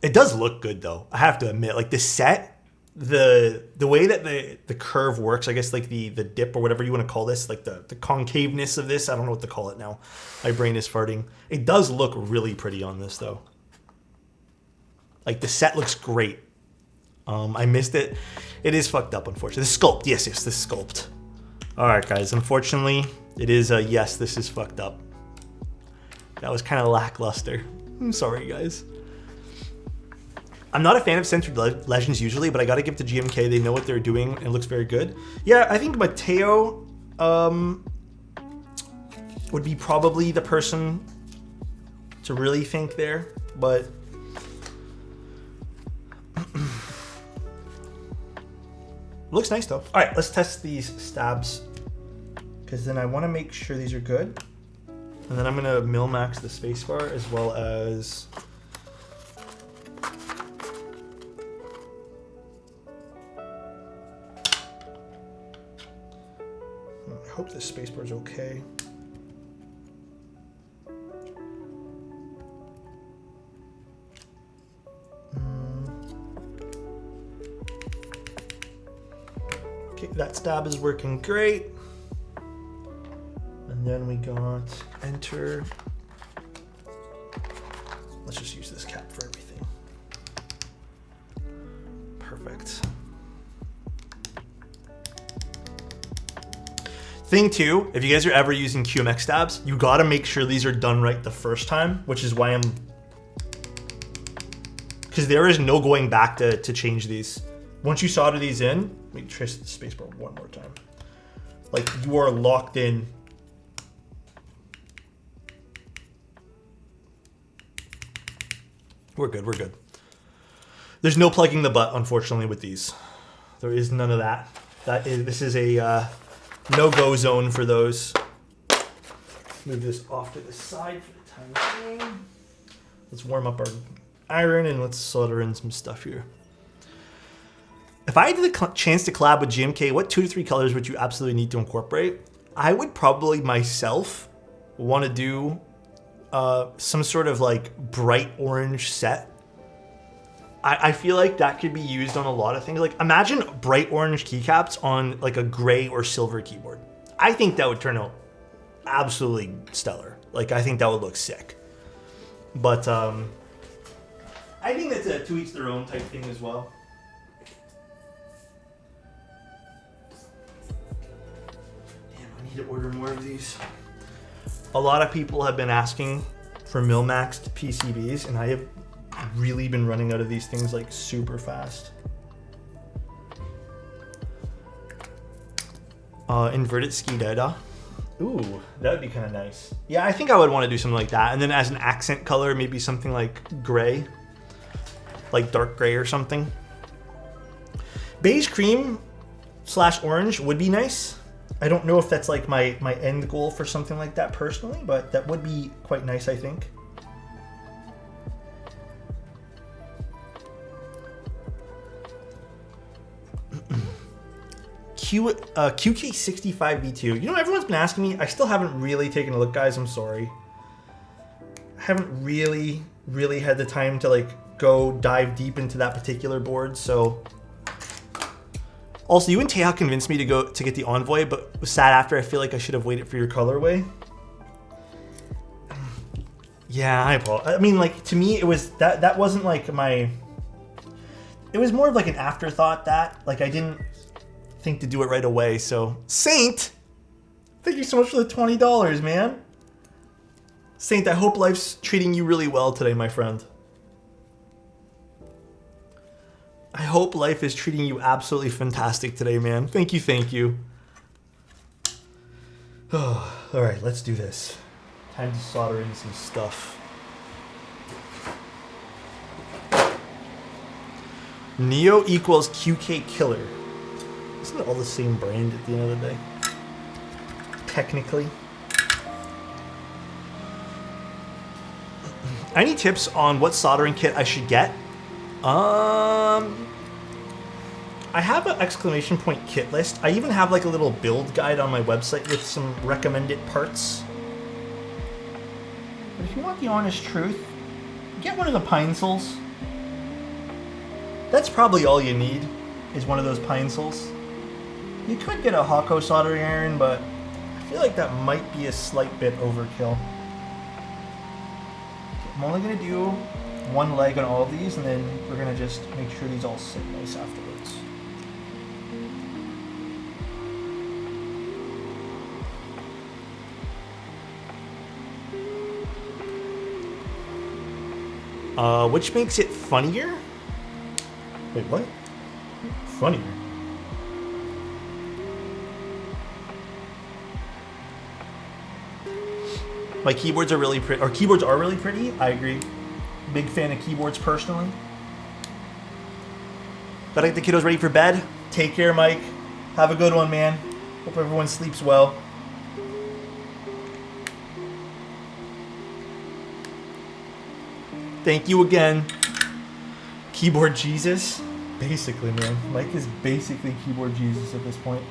It does look good though. I have to admit, like the set, the way that the curve works, I guess like the dip or whatever you want to call this, like the concaveness of this, I don't know what to call it now. My brain is farting. It does look really pretty on this though. Like the set looks great. I missed it. It is fucked up, unfortunately. The sculpt, yes, the sculpt. All right, guys. Unfortunately, it is a yes. This is fucked up. That was kind of lackluster. I'm sorry, guys. I'm not a fan of Century Legends usually, but I got to give to GMK. They know what they're doing, and it looks very good. Yeah, I think Mateo would be probably the person to really think there, but looks nice though. All right, let's test these stabs because then I want to make sure these are good. And then I'm gonna min-max the spacebar as well as I hope this spacebar is okay. Okay, that stab is working great. And then we got enter. Let's just use this cap for everything. Perfect. Thing two, if you guys are ever using QMX stabs, you gotta make sure these are done right the first time, which is why because there is no going back to change these. Once you solder these in, let me trace the spacebar one more time. Like you are locked in. We're good, we're good. There's no plugging the butt, unfortunately, with these. There is none of that. This is a no-go zone for those. Move this off to the side for the time being. Let's warm up our iron and let's solder in some stuff here. If I had the chance to collab with GMK, what 2 to 3 colors would you absolutely need to incorporate? I would probably myself want to do some sort of like bright orange set. I feel like that could be used on a lot of things. Like imagine bright orange keycaps on like a gray or silver keyboard. I think that would turn out absolutely stellar. Like I think that would look sick. But I think that's a to each their own type thing as well. To order more of these. A lot of people have been asking for min-maxed PCBs, and I have really been running out of these things like super fast. Inverted ski data. Ooh, that would be kind of nice. Yeah, I think I would want to do something like that, and then as an accent color, maybe something like gray, like dark gray or something. Beige cream / orange would be nice. I don't know if that's like my end goal for something like that personally, but that would be quite nice, I think. QK65V2. You know, everyone's been asking me. I still haven't really taken a look, guys. I'm sorry. I haven't really had the time to like go dive deep into that particular board, so... Also, you and Teha convinced me to get the Envoy, but was sad after. I feel like I should have waited for your colorway. Yeah, I mean, like to me, it was that wasn't like my. It was more of like an afterthought that like I didn't think to do it right away. So Saint, thank you so much for the $20, man. Saint, I hope life's treating you really well today, my friend. I hope life is treating you absolutely fantastic today, man. Thank you, thank you. Oh, all right, let's do this. Time to solder in some stuff. Neo equals QK Killer. Isn't it all the same brand at the end of the day? Technically. Any tips on what soldering kit I should get? I have an exclamation point kit list. I even have like a little build guide on my website with some recommended parts. But if you want the honest truth, get one of the pine soles. That's probably all you need, is one of those pine soles. You could get a Hako soldering iron, but I feel like that might be a slight bit overkill. I'm only gonna do one leg on all of these, and then we're gonna just make sure these all sit nice afterwards. Which makes it funnier? Wait, what? Funnier? My keyboards are really pretty, or keyboards are really pretty. I agree. Big fan of keyboards personally. But I think the kiddo's ready for bed. Take care, Mike. Have a good one, man. Hope everyone sleeps well. Thank you again. Keyboard Jesus. Basically, man. Mike is basically keyboard Jesus at this point.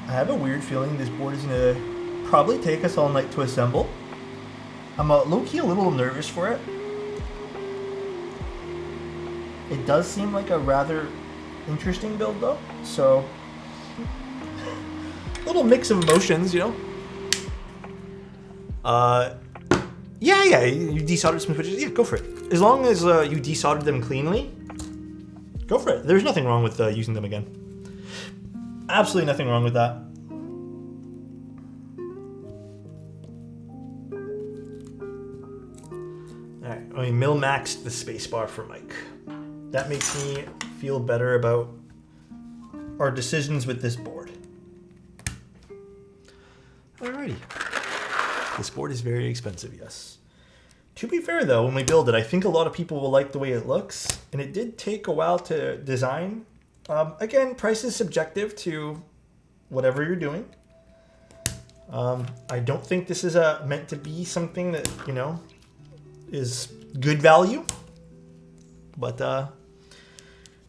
I have a weird feeling this board is gonna probably take us all night to assemble. I'm low-key a little nervous for it. It does seem like a rather interesting build though, so a little mix of emotions, you know. Yeah, you desoldered some switches. Yeah, go for it. As long as you desoldered them cleanly, go for it. There's nothing wrong with using them again. Absolutely nothing wrong with that. Alright, I mil-maxed the spacebar for Mike. That makes me feel better about our decisions with this board. Alrighty. This board is very expensive, yes. To be fair though, when we build it, I think a lot of people will like the way it looks, and it did take a while to design. Again, price is subjective to whatever you're doing. I don't think this is meant to be something that, you know, is good value. But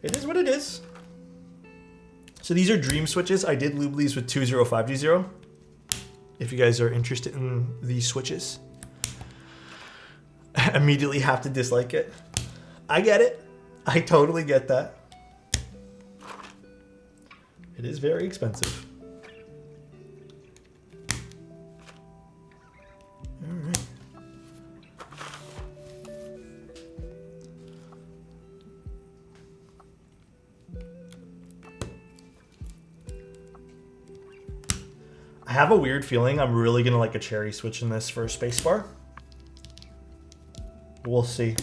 it is what it is. So these are dream switches. I did lube these with 205G0. If you guys are interested in these switches. I immediately have to dislike it. I get it. I totally get that. It is very expensive. All right. I have a weird feeling I'm really gonna like a cherry switch in this for a spacebar. We'll see.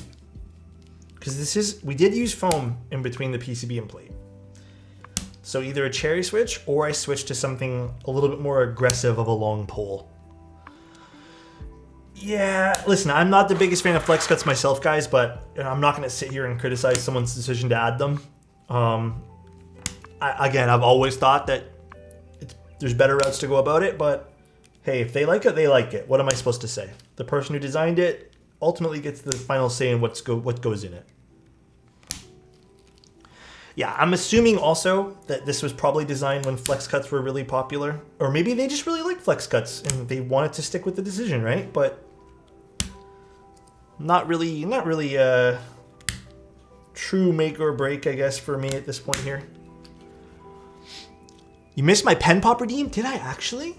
Because we did use foam in between the PCB and plate. So either a cherry switch or I switch to something a little bit more aggressive of a long pole. Yeah, listen, I'm not the biggest fan of flex cuts myself, guys, but I'm not going to sit here and criticize someone's decision to add them. Again, I've always thought that there's better routes to go about it, but hey, if they like it, they like it. What am I supposed to say? The person who designed it ultimately gets the final say in what goes in it. Yeah, I'm assuming also that this was probably designed when flex cuts were really popular. Or maybe they just really like flex cuts and they wanted to stick with the decision, right? But not really true make or break, I guess, for me at this point here. You missed my pen pop redeem? Did I actually?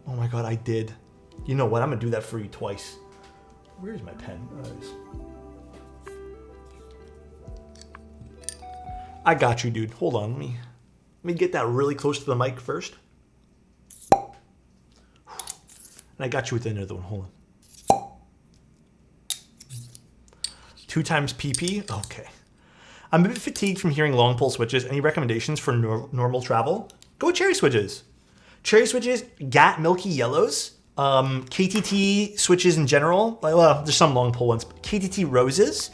Oh my god, I did. You know what? I'm gonna do that for you twice. Where's my pen? Oh, there it is. I got you, dude. Hold on. Let me get that really close to the mic first. And I got you with another one. Hold on. 2 times PP. Okay. I'm a bit fatigued from hearing long pole switches. Any recommendations for normal travel? Go with cherry switches. Cherry switches, GAT milky yellows, KTT switches in general. Well, there's some long pull ones, but KTT roses.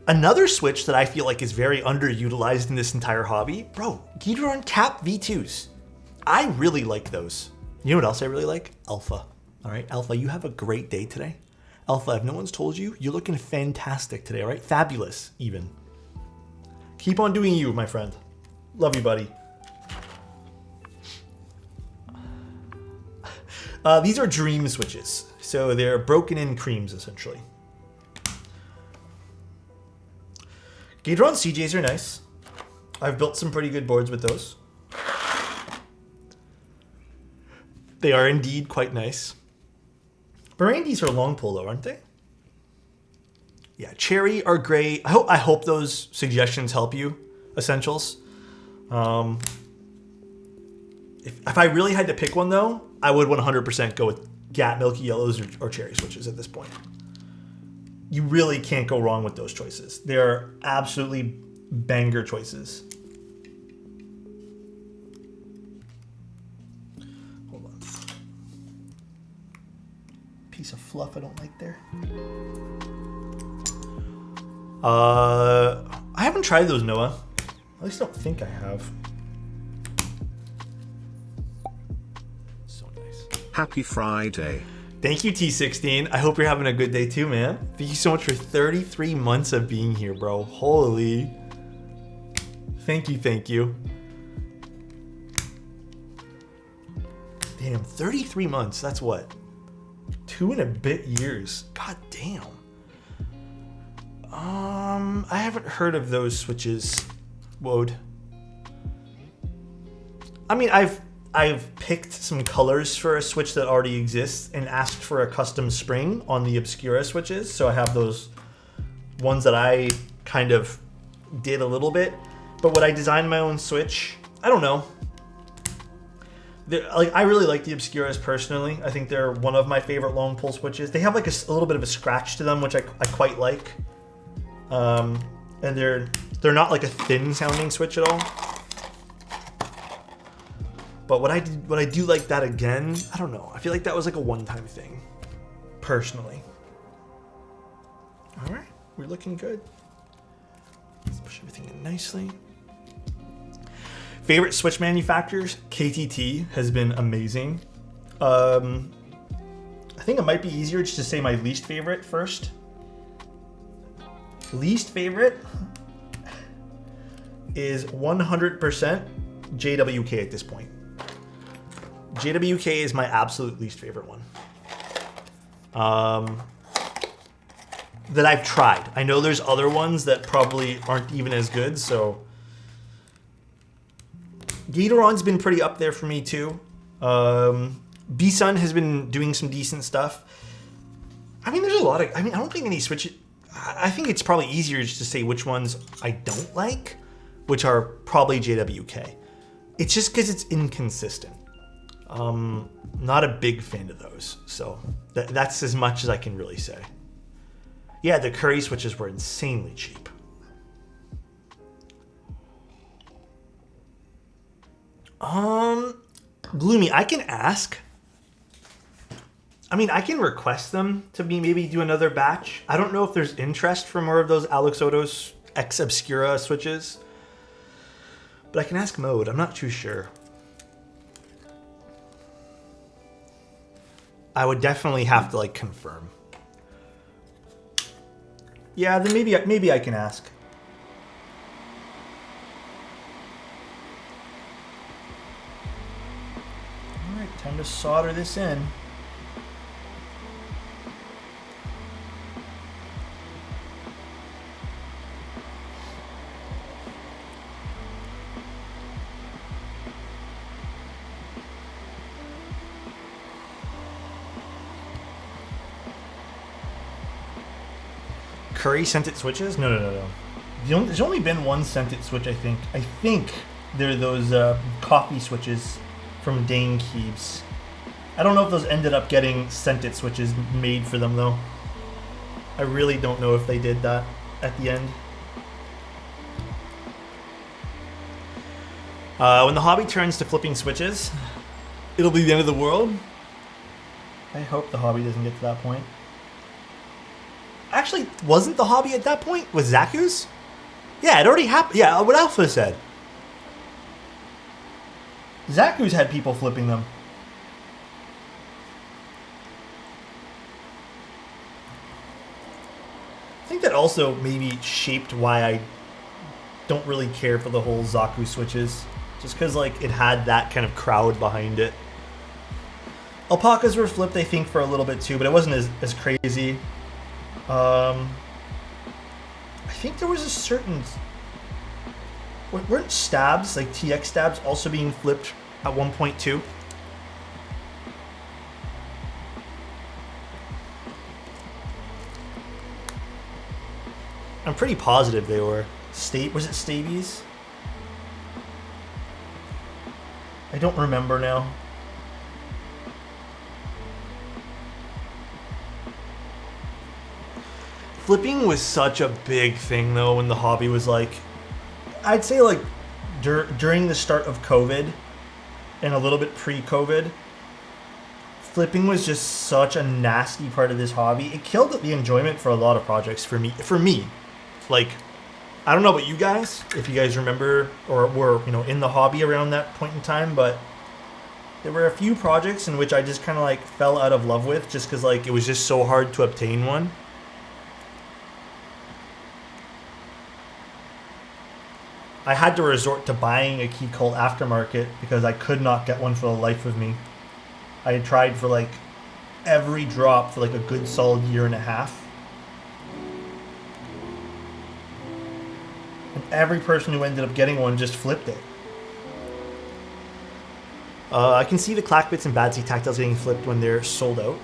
Another switch that I feel like is very underutilized in this entire hobby, bro, Geist Cap V2s. I really like those. You know what else I really like? Alpha. All right, Alpha, you have a great day today. Alpha, if no one's told you, you're looking fantastic today, all right? Fabulous, even. Keep on doing you, my friend. Love you, buddy. These are dream switches. So they're broken in creams, essentially. Gateron CJs are nice. I've built some pretty good boards with those. They are indeed quite nice. Barandis are long pull though, aren't they? Yeah, cherry are great. I hope those suggestions help you, Essentials. If I really had to pick one though, I would 100% go with GAT milky yellows or cherry switches at this point. You really can't go wrong with those choices. They're absolutely banger choices. Hold on. Piece of fluff I don't like there. I haven't tried those, Noah. At least I don't think I have. So nice. Happy Friday. Thank you, T16. I hope you're having a good day too, man. Thank you so much for 33 months of being here, bro. Holy. Thank you, thank you. Damn, 33 months. That's what? 2 and a bit years. God damn. I haven't heard of those switches, Wode. I mean, I've picked some colors for a switch that already exists and asked for a custom spring on the Obscura switches. So I have those ones that I kind of did a little bit. But would I design my own switch? I don't know. I really like the Obscuras personally. I think they're one of my favorite long pull switches. They have like a little bit of a scratch to them, which I quite like. And they're not like a thin sounding switch at all. But would I do like that again? I don't know. I feel like that was like a one-time thing, personally. All right, we're looking good. Let's push everything in nicely. Favorite switch manufacturers? KTT has been amazing. I think it might be easier just to say my least favorite first. Least favorite is 100% JWK at this point. JWK is my absolute least favorite one. That I've tried. I know there's other ones that probably aren't even as good, so Gatoron's been pretty up there for me too. B-Sun has been doing some decent stuff. I mean, there's a lot of, I don't think any switches, I think it's probably easier just to say which ones I don't like, which are probably JWK. It's just because it's inconsistent. Not a big fan of those, so that's as much as I can really say. Yeah, the Curry switches were insanely cheap. Gloomy, I can ask. I mean, I can request them to maybe do another batch. I don't know if there's interest for more of those Alexotos X Obscura switches, but I can ask Mode. I'm not too sure. I would definitely have to like confirm. Yeah, then maybe I can ask. All right, time to solder this in. Curry scented switches? No. There's only been one scented switch, I think. I think they're those coffee switches from Dane Keeps. I don't know if those ended up getting scented switches made for them, though. I really don't know if they did that at the end. When the hobby turns to flipping switches, it'll be the end of the world. I hope the hobby doesn't get to that point. Actually, wasn't the hobby at that point? Was Zaku's? Yeah, it already happened. Yeah, what Alpha said. Zaku's had people flipping them. I think that also maybe shaped why I don't really care for the whole Zaku switches. Just because, like, it had that kind of crowd behind it. Alpacas were flipped, I think, for a little bit too, but it wasn't as crazy. I think there was a certain... Weren't stabs, like TX stabs, also being flipped at 1.2? I'm pretty positive they were. Was it Stabies? I don't remember now. Flipping was such a big thing though when the hobby was like, I'd say like during the start of COVID and a little bit pre-COVID, flipping was just such a nasty part of this hobby. It killed the enjoyment for a lot of projects for me. Like, I don't know about you guys, if you guys remember or were, in the hobby around that point in time, but there were a few projects in which I just kind of like fell out of love with just because like it was just so hard to obtain one. I had to resort to buying a Key Cult aftermarket because I could not get one for the life of me. I had tried for like every drop for like a good solid year and a half. And every person who ended up getting one just flipped it. I can see the Clack Bits and Bad Seed Tactiles getting flipped when they're sold out.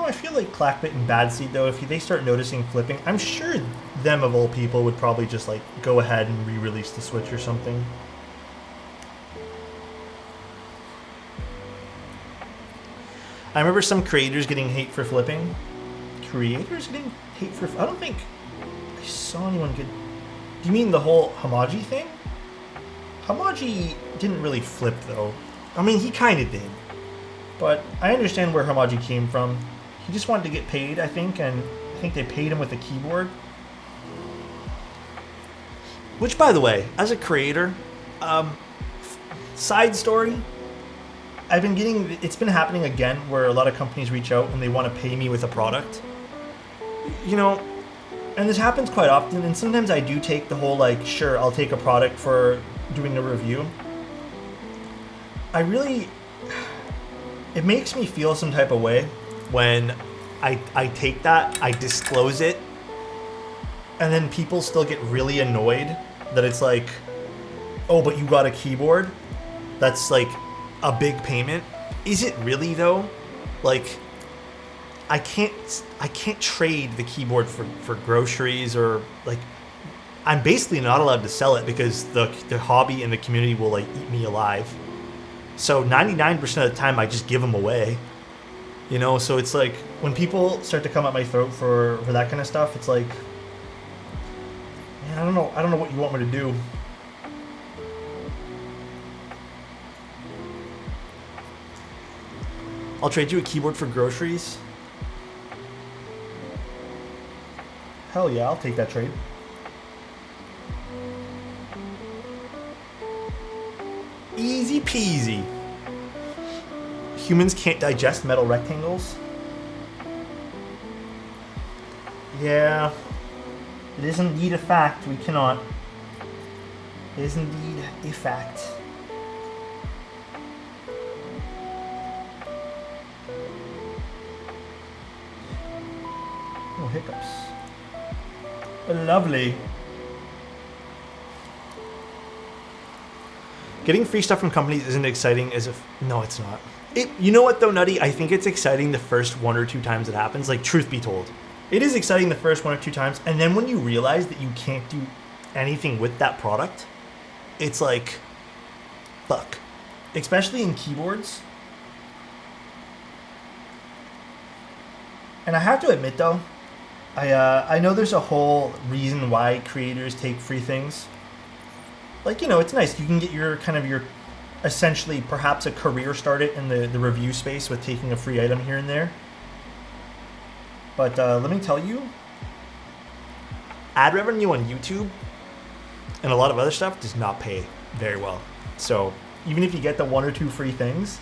I feel like Clackbit and Bad Seed, though, if they start noticing flipping, I'm sure them of all people would probably just like go ahead and re-release the Switch or something. I remember some creators getting hate for flipping. Creators getting hate for... I don't think I saw anyone get... Do you mean the whole Hamaji thing? Hamaji didn't really flip, though. I mean, he kind of did. But I understand where Hamaji came from. He just wanted to get paid, I think, and I think they paid him with a keyboard. Which, by the way, as a creator, side story, it's been happening again where a lot of companies reach out and they want to pay me with a product. And this happens quite often, and sometimes I do take the whole, like, sure, I'll take a product for doing a review. It makes me feel some type of way when I take that, I disclose it, and then people still get really annoyed that it's like, oh, but you got a keyboard? That's like a big payment. Is it really though? Like, I can't trade the keyboard for groceries, or like, I'm basically not allowed to sell it because the hobby and the community will like eat me alive. So 99% of the time I just give them away. So it's like when people start to come at my throat for that kind of stuff, it's like, man, I don't know what you want me to do. I'll trade you a keyboard for groceries. Hell yeah, I'll take that trade. Easy peasy. Humans can't digest metal rectangles. Yeah, it is indeed a fact. We cannot. It is indeed a fact. Oh, hiccups. Lovely. Getting free stuff from companies isn't exciting as if... No, it's not. You know what, though, Nutty? I think it's exciting the first 1 or 2 times it happens. Like, truth be told. It is exciting the first 1 or 2 times, and then when you realize that you can't do anything with that product, it's like, fuck. Especially in keyboards. And I have to admit, though, I know there's a whole reason why creators take free things. Like, it's nice. You can get your essentially perhaps a career started in the review space with taking a free item here and there. But let me tell you, ad revenue on YouTube and a lot of other stuff does not pay very well. So even if you get the 1 or 2 free things,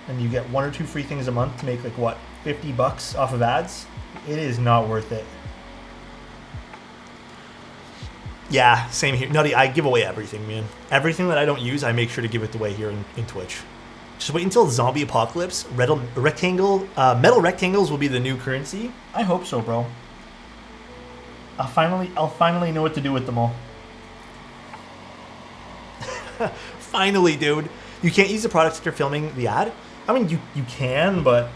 and you get 1 or 2 free things a month to make like what, $50 off of ads, it is not worth it. Yeah, same here. Nutty, I give away everything, man. Everything that I don't use, I make sure to give it away here in Twitch. Just wait until zombie apocalypse. Metal rectangles will be the new currency. I hope so, bro. I'll finally know what to do with them all. Finally, dude. You can't use the products if you're filming the ad. I mean, you can, but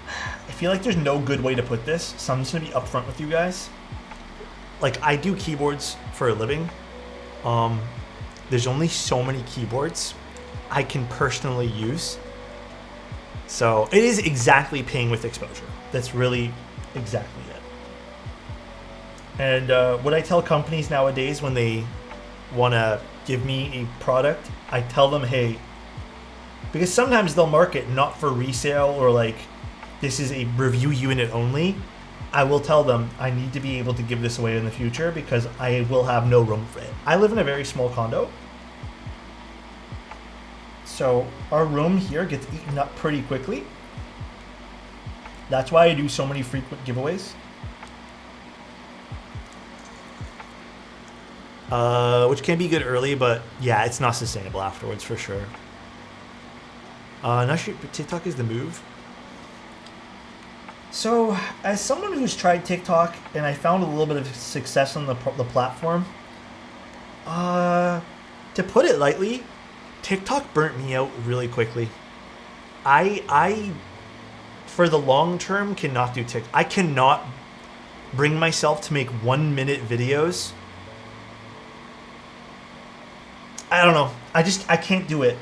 I feel like there's no good way to put this, so I'm just gonna be upfront with you guys. Like, I do keyboards for a living. There's only so many keyboards I can personally use. So it is exactly paying with exposure. That's really exactly it. And what I tell companies nowadays when they want to give me a product, I tell them, hey, because sometimes they'll market not for resale or like this is a review unit only. I will tell them I need to be able to give this away in the future because I will have no room for it. I live in a very small condo. So our room here gets eaten up pretty quickly. That's why I do so many frequent giveaways. Which can be good early, but yeah, it's not sustainable afterwards for sure. Not sure, but TikTok is the move. So, as someone who's tried TikTok and I found a little bit of success on the platform, to put it lightly, TikTok burnt me out really quickly. I for the long term cannot do TikTok. I cannot bring myself to make 1 minute videos. I don't know. I can't do it.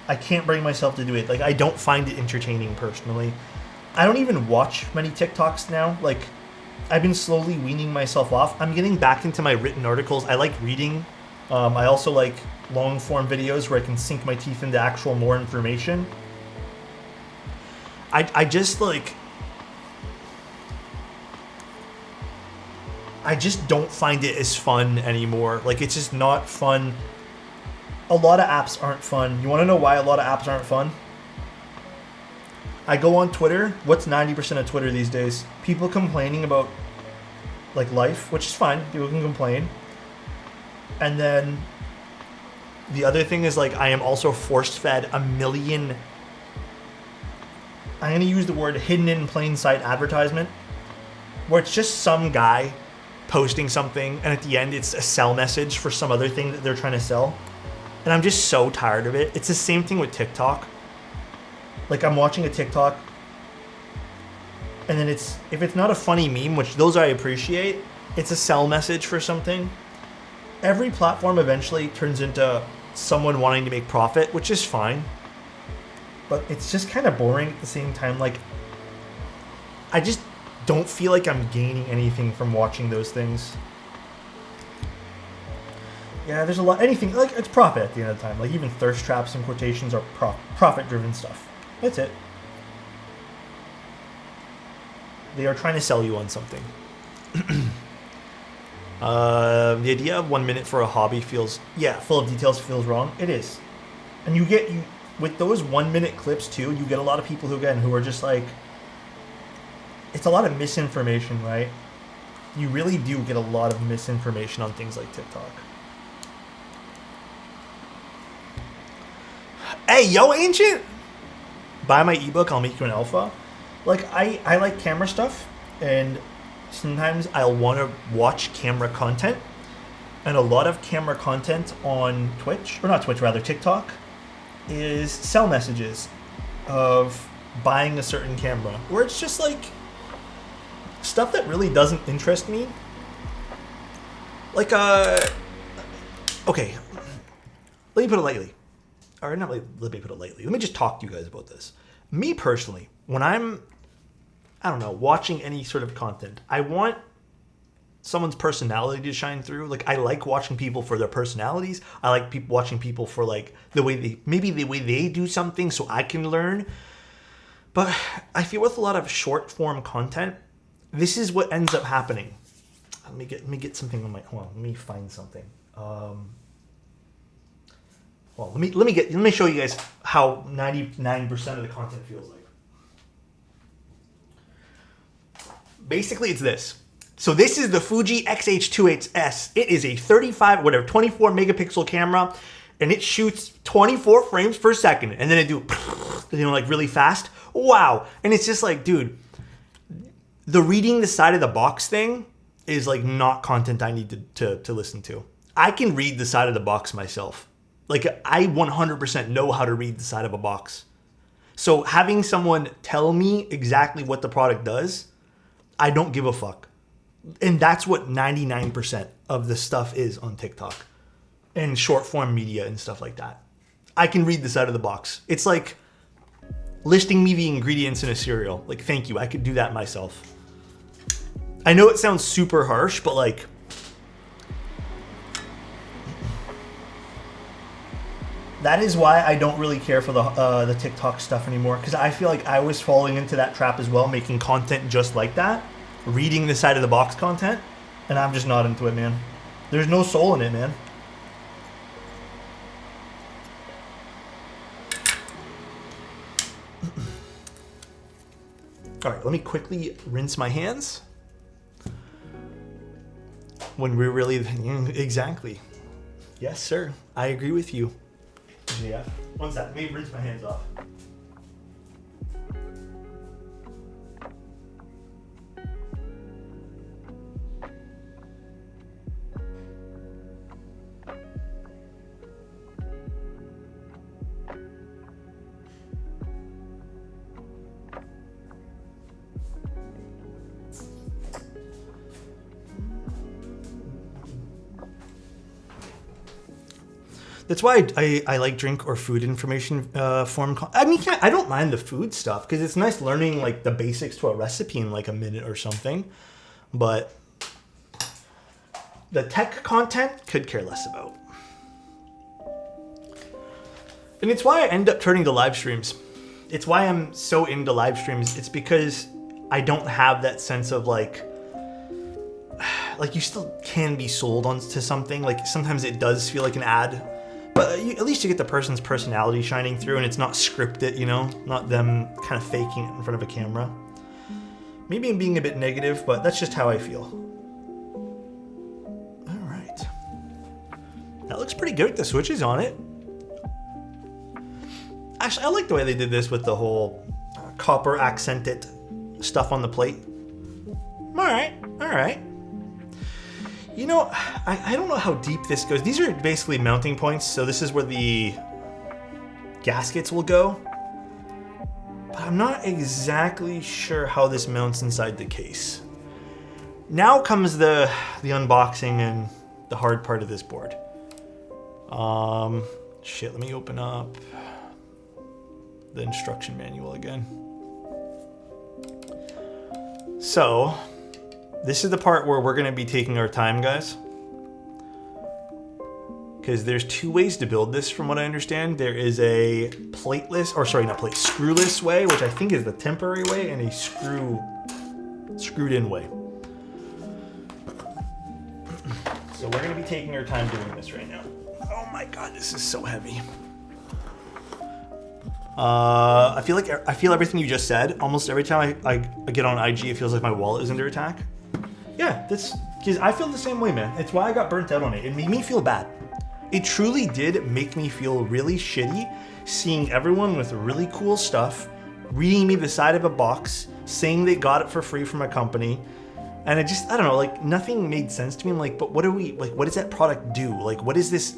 I can't bring myself to do it. Like, I don't find it entertaining personally. I don't even watch many TikToks now. Like, I've been slowly weaning myself off. I'm getting back into my written articles. I like reading. I also like long form videos where I can sink my teeth into actual more information. I just don't find it as fun anymore. Like, it's just not fun. A lot of apps aren't fun. You want to know why a lot of apps aren't fun? I go on Twitter. What's 90% of Twitter these days? People complaining about like life, which is fine. People can complain. And then the other thing is, like, I am also force fed a million, I'm going to use the word hidden in plain sight advertisement, where it's just some guy posting something and at the end it's a sell message for some other thing that they're trying to sell. And I'm just so tired of it. It's the same thing with TikTok. Like, I'm watching a TikTok and then if it's not a funny meme, which those I appreciate, it's a sell message for something. Every platform eventually turns into someone wanting to make profit, which is fine. But it's just kind of boring at the same time. Like, I just don't feel like I'm gaining anything from watching those things. Yeah, there's a lot, anything, like, it's profit at the end of the time. Like, even thirst traps and quotations are profit-driven stuff. That's it. They are trying to sell you on something. The idea of 1 minute for a hobby feels, full of details feels wrong. It is. And you with those 1 minute clips too, you get a lot of people who are just like, it's a lot of misinformation, right? You really do get a lot of misinformation on things like TikTok. Hey, yo, Ancient! Buy my ebook, I'll make you an alpha. Like, I like camera stuff, and sometimes I'll want to watch camera content, and a lot of camera content on TikTok, is sell messages of buying a certain camera, where it's just like stuff that really doesn't interest me. Like, okay, let me put it lightly. Or not, let me put it lightly. Let me just talk to you guys about this. me personally, when I'm, I don't know, watching any sort of content, I want someone's personality to shine through. Like, I like watching people for their personalities. I like watching people for like the way they do something so I can learn. But I feel with a lot of short form content, this is what ends up happening. Let me get something on my, hold on, let me find something. Well, let me show you guys how 99% of the content feels like. Basically, it's this. So this is the Fuji X-H28S. It is a 24 megapixel camera, and it shoots 24 frames per second, and then it do, like really fast. Wow. And it's just like, dude, the reading the side of the box thing is like not content I need to listen to. I can read the side of the box myself. Like, I 100% know how to read the side of a box. So having someone tell me exactly what the product does, I don't give a fuck. And that's what 99% of the stuff is on TikTok and short form media and stuff like that. I can read the side of the box. It's like listing me the ingredients in a cereal. Like, thank you. I could do that myself. I know it sounds super harsh, but like, that is why I don't really care for the TikTok stuff anymore, because I feel like I was falling into that trap as well, making content just like that, reading the side of the box content, and I'm just not into it, man. There's no soul in it, man. All right, let me quickly rinse my hands. When we're really, exactly. Yes, sir. I agree with you. Yeah. One sec. Let me rinse my hands off. That's why I like drink or food information form. I mean, I don't mind the food stuff because it's nice learning like the basics to a recipe in like a minute or something. But the tech content, could care less about. And it's why I end up turning to live streams. It's why I'm so into live streams. It's because I don't have that sense of like you still can be sold on to something. Like sometimes it does feel like an ad. But at least you get the person's personality shining through and it's not scripted, you know? Not them kind of faking it in front of a camera. Maybe I'm being a bit negative, but that's just how I feel. All right. That looks pretty good with the switches on it. Actually, I like the way they did this with the whole copper accented stuff on the plate. All right, all right. You know, I don't know how deep this goes. These are basically mounting points, so this is where the gaskets will go. But I'm not exactly sure how this mounts inside the case. Now comes the unboxing and the hard part of this board. Shit, let me open up the instruction manual again. So, this is the part where we're going to be taking our time, guys. Because there's two ways to build this, from what I understand. There is a plateless, or sorry, not plate, screwless way, which I think is the temporary way, and a screwed in way. So we're going to be taking our time doing this right now. Oh my god, this is so heavy. I feel everything you just said. Almost every time I get on IG, it feels like my wallet is under attack. Yeah, that's because I feel the same way, man. It's why I got burnt out on it. It made me feel bad. It truly did make me feel really shitty seeing everyone with really cool stuff reading me the side of a box, saying they got it for free from a company. And I don't know, like nothing made sense to me. I'm like, but what does that product do? Like, what is this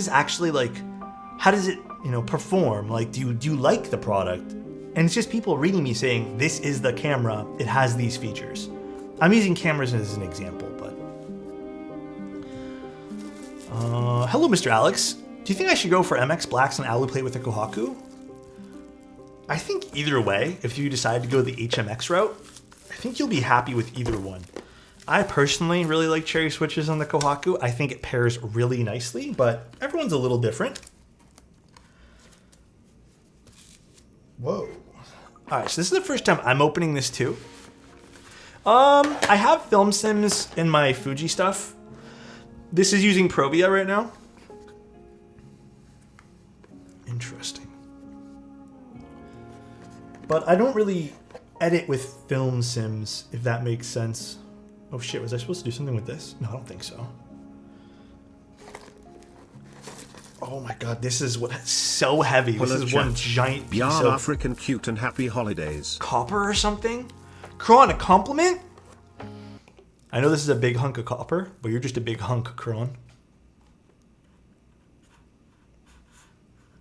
actually like? How does it, perform? Like, do you like the product? And it's just people reading me saying, this is the camera, it has these features. I'm using cameras as an example, but... hello, Mr. Alex. Do you think I should go for MX Blacks and Alu Plate with a Kohaku? I think either way, if you decide to go the HMX route, I think you'll be happy with either one. I personally really like cherry switches on the Kohaku. I think it pairs really nicely, but everyone's a little different. Whoa. All right, so this is the first time I'm opening this too. I have film sims in my Fuji stuff. This is using Provia right now. Interesting. But I don't really edit with film sims, if that makes sense. Oh shit, was I supposed to do something with this? No, I don't think so. Oh my god, this is so heavy. This is one giant piece of African cute and happy holidays. Copper or something? Kron, a compliment? I know this is a big hunk of copper, but you're just a big hunk, Kron.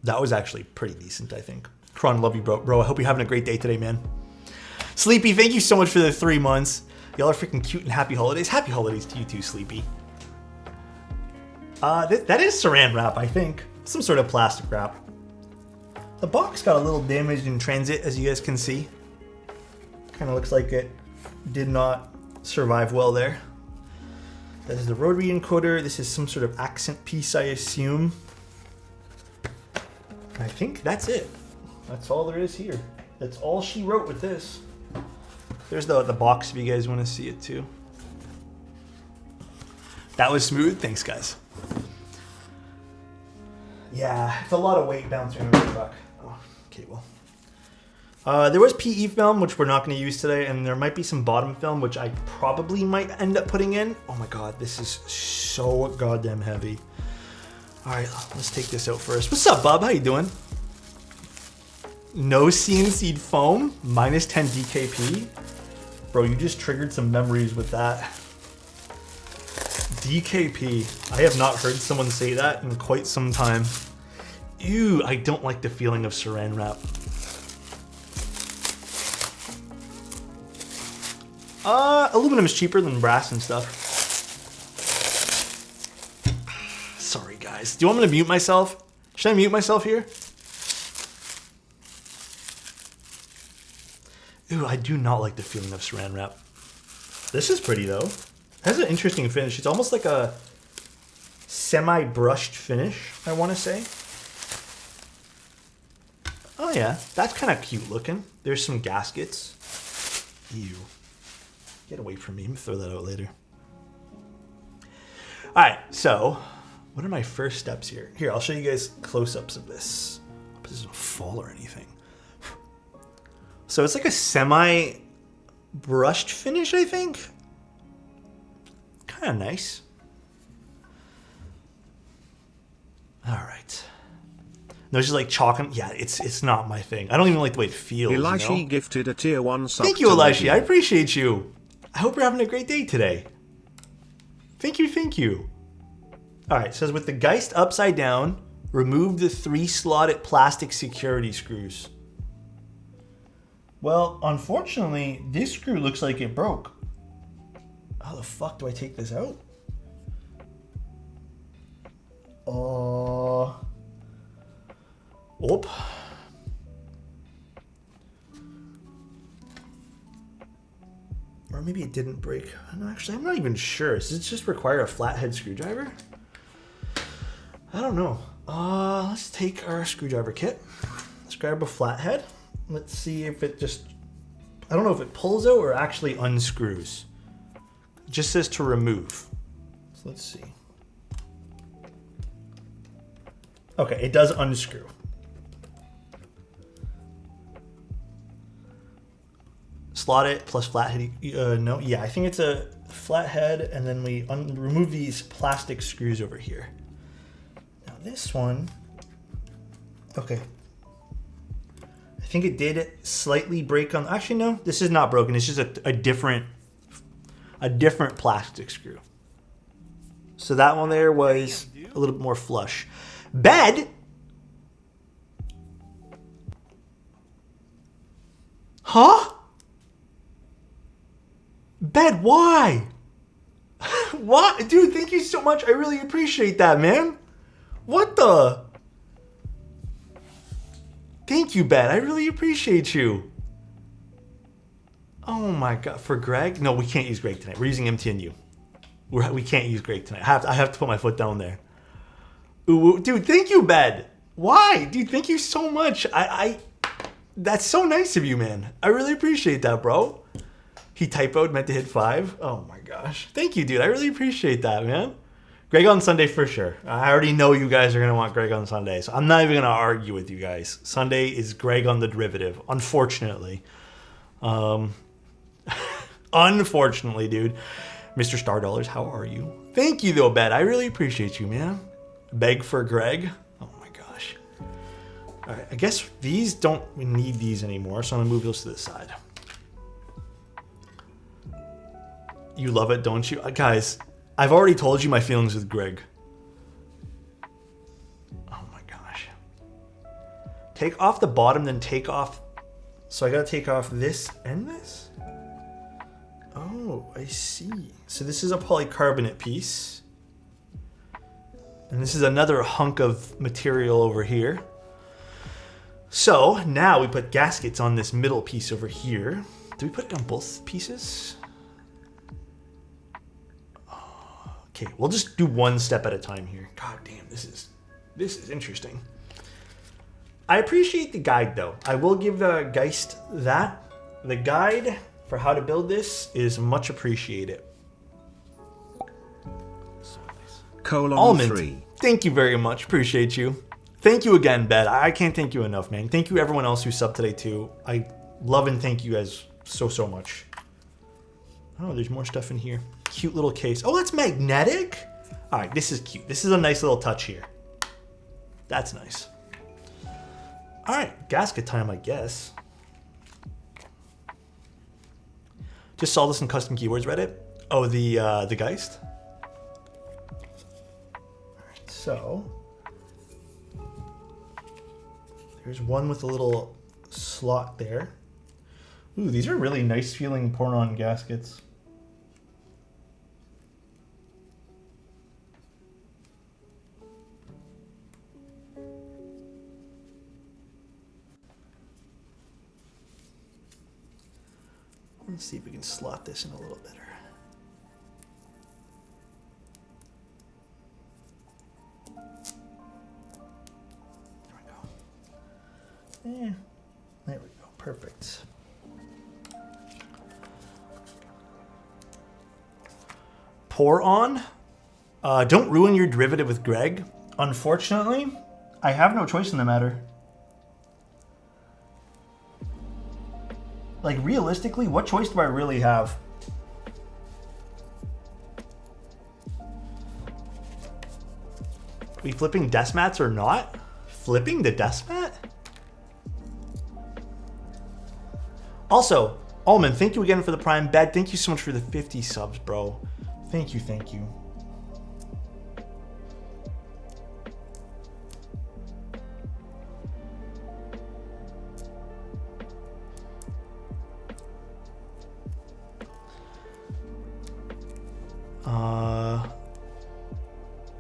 That was actually pretty decent, I think. Kron, love you, bro. I hope you're having a great day today, man. Sleepy, thank you so much for the 3 months. Y'all are freaking cute and happy holidays. Happy holidays to you too, Sleepy. That is saran wrap, I think. Some sort of plastic wrap. The box got a little damaged in transit, as you guys can see. Kind of looks like it did not survive well there. That is the rotary encoder. This is some sort of accent piece, I assume. I think that's it. That's all there is here. That's all she wrote with this. There's the box if you guys want to see it too. That was smooth. Thanks, guys. Yeah, it's a lot of weight bouncing over the truck. Oh, cable. There was PE film, which we're not going to use today, and there might be some bottom film, which I probably might end up putting in. Oh my god, this is so goddamn heavy. Alright, let's take this out first. What's up, Bob? How you doing? No CNC'd foam, minus 10 DKP. Bro, you just triggered some memories with that. DKP. I have not heard someone say that in quite some time. Ew, I don't like the feeling of saran wrap. Aluminum is cheaper than brass and stuff. Sorry, guys. Do you want me to mute myself? Should I mute myself here? Ooh, I do not like the feeling of saran wrap. This is pretty, though. It has an interesting finish. It's almost like a semi-brushed finish, I want to say. Oh, yeah. That's kind of cute looking. There's some gaskets. Ew. Get away from me. I'm going to throw that out later. All right, so what are my first steps here? Here, I'll show you guys close-ups of this. I hope this doesn't fall or anything. So it's like a semi-brushed finish, I think. Kind of nice. All right. No, it's just like chalk and yeah, it's not my thing. I don't even like the way it feels. Elishi you know? gifted a tier 1 sub. Thank you, Elishi. I appreciate you. I hope you're having a great day today. Thank you, thank you. All right, it says with the Geist upside down, remove the 3-slotted plastic security screws. Well, unfortunately, this screw looks like it broke. How the fuck do I take this out? Oop. Or maybe it didn't break. No, actually, I'm not even sure. Does it just require a flathead screwdriver? I don't know. Let's take our screwdriver kit. Let's grab a flathead. Let's see if it just... I don't know if it pulls out or actually unscrews. It just says to remove. So let's see. Okay, it does unscrew. Slot it plus flathead. No, yeah, I think it's a flathead, and then we remove these plastic screws over here. Now this one, okay. I think it did slightly break on. Actually, no, this is not broken. It's just a different plastic screw. So that one there was a little bit more flush. Bed. Huh? Bed, why? What? Dude, thank you so much. I really appreciate that, man. What the? Thank Thank you, Ben. I really appreciate you. Oh my god, for Greg? No, we can't use Greg tonight. We're using MTNU. We can't use Greg tonight. I have to put my foot down there. Ooh, dude, thank you, Ben. Why? Dude, thank you so much. That's so nice of you, man. I really appreciate that, bro. He typoed, meant to hit 5. Oh my gosh. Thank you, dude. I really appreciate that, man. Greg on Sunday for sure. I already know you guys are going to want Greg on Sunday, so I'm not even going to argue with you guys. Sunday is Greg on the derivative, unfortunately. Unfortunately, dude. Mr. Star Dollars, how are you? Thank you, though, Ben. I really appreciate you, man. Beg for Greg. Oh my gosh. All right, I guess we need these anymore, so I'm going to move those to the side. You love it, don't you? Guys, I've already told you my feelings with Greg. Oh my gosh. Take off the bottom, then take off... So I gotta take off this and this? Oh, I see. So this is a polycarbonate piece. And this is another hunk of material over here. So now we put gaskets on this middle piece over here. Do we put it on both pieces? Okay, we'll just do one step at a time here. God damn, this is interesting. I appreciate the guide though. I will give the Geist that. The guide for how to build this is much appreciated. Almond, 3. thank you very much. Appreciate you. Thank you again, Ben. I can't thank you enough, man. Thank you everyone else who subbed today too. I love and thank you guys so much. Oh, there's more stuff in here. Cute little case. Oh, that's magnetic? All right, this is cute. This is a nice little touch here. That's nice. All right, gasket time, I guess. Just saw this in custom keywords Reddit. Oh, the Geist. All right, so there's one with a little slot there. Ooh, these are really nice feeling pour-on gaskets. Let's see if we can slot this in a little better. There we go. There we go. Perfect. Pour on. Don't ruin your derivative with Greg. Unfortunately, I have no choice in the matter. Like, realistically, what choice do I really have? We flipping desk mats or not? Flipping the desk mat? Also, Almond, thank you again for the Prime Bed. Thank you so much for the 50 subs, bro. Thank you, thank you.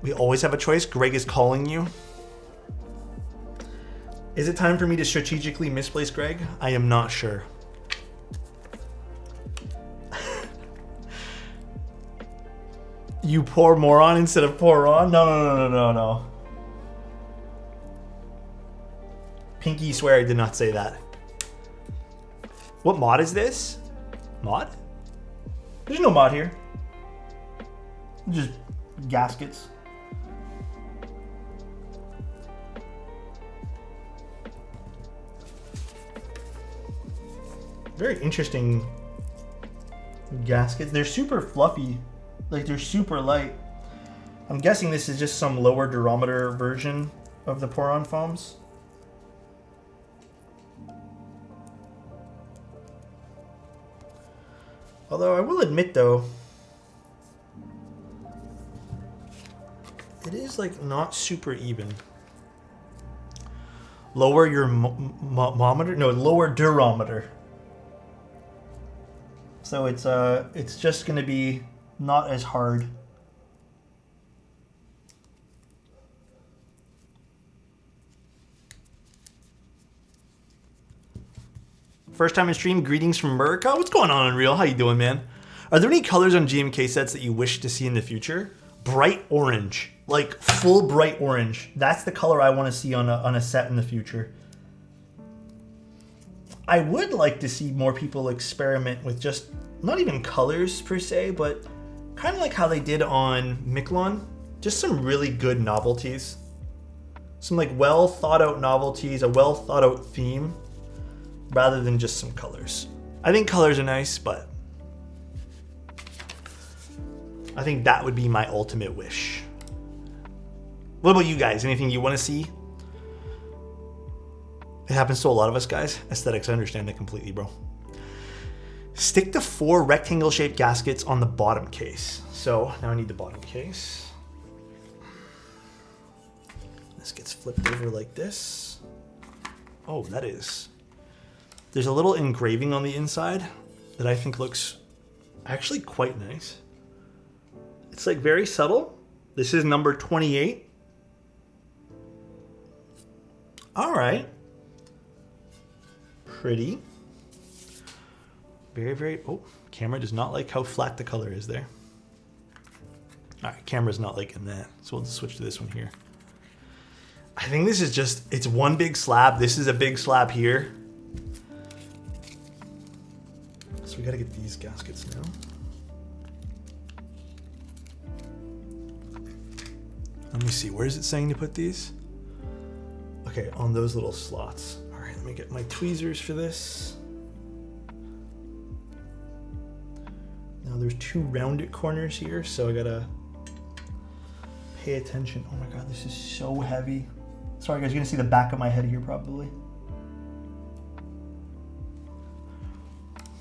We always have a choice. Greg is calling you. Is it time for me to strategically misplace Greg? I am not sure. You pour more on instead of pour on? No. Pinky, swear I did not say that. What mod is this? Mod? There's no mod here. Just gaskets. Very interesting gaskets. They're super fluffy. Like, they're super light. I'm guessing this is just some lower durometer version of the pour-on foams. Although I will admit though, it is like not super even. Lower your mometer? No, lower durometer. So it's just gonna be not as hard. First time in stream, greetings from America. What's going on, Unreal? How you doing, man? Are there any colors on GMK sets that you wish to see in the future? Bright orange, like full bright orange. That's the color I want to see on a set in the future. I would like to see more people experiment with just, not even colors per se, but kind of like how they did on Miquelon. Just some really good novelties. Some like well thought out novelties, a well thought out theme, rather than just some colors. I think colors are nice, but I think that would be my ultimate wish. What about you guys? Anything you want to see? It happens to a lot of us, guys. Aesthetics, I understand that completely, bro. Stick the 4 rectangle-shaped gaskets on the bottom case. So now I need the bottom case. This gets flipped over like this. Oh, that is. There's a little engraving on the inside that I think looks actually quite nice. It's like very subtle. This is number 28. All right. Pretty. Very, very, oh, camera does not like how flat the color is there. All right, camera's not liking that. So we'll switch to this one here. I think this is just, it's one big slab. This is a big slab here. So we gotta get these gaskets now. Let me see, where is it saying to put these? Okay, on those little slots. All right, let me get my tweezers for this. Now there's 2 rounded corners here, so I gotta pay attention. Oh my God, this is so heavy. Sorry guys, you're gonna see the back of my head here probably.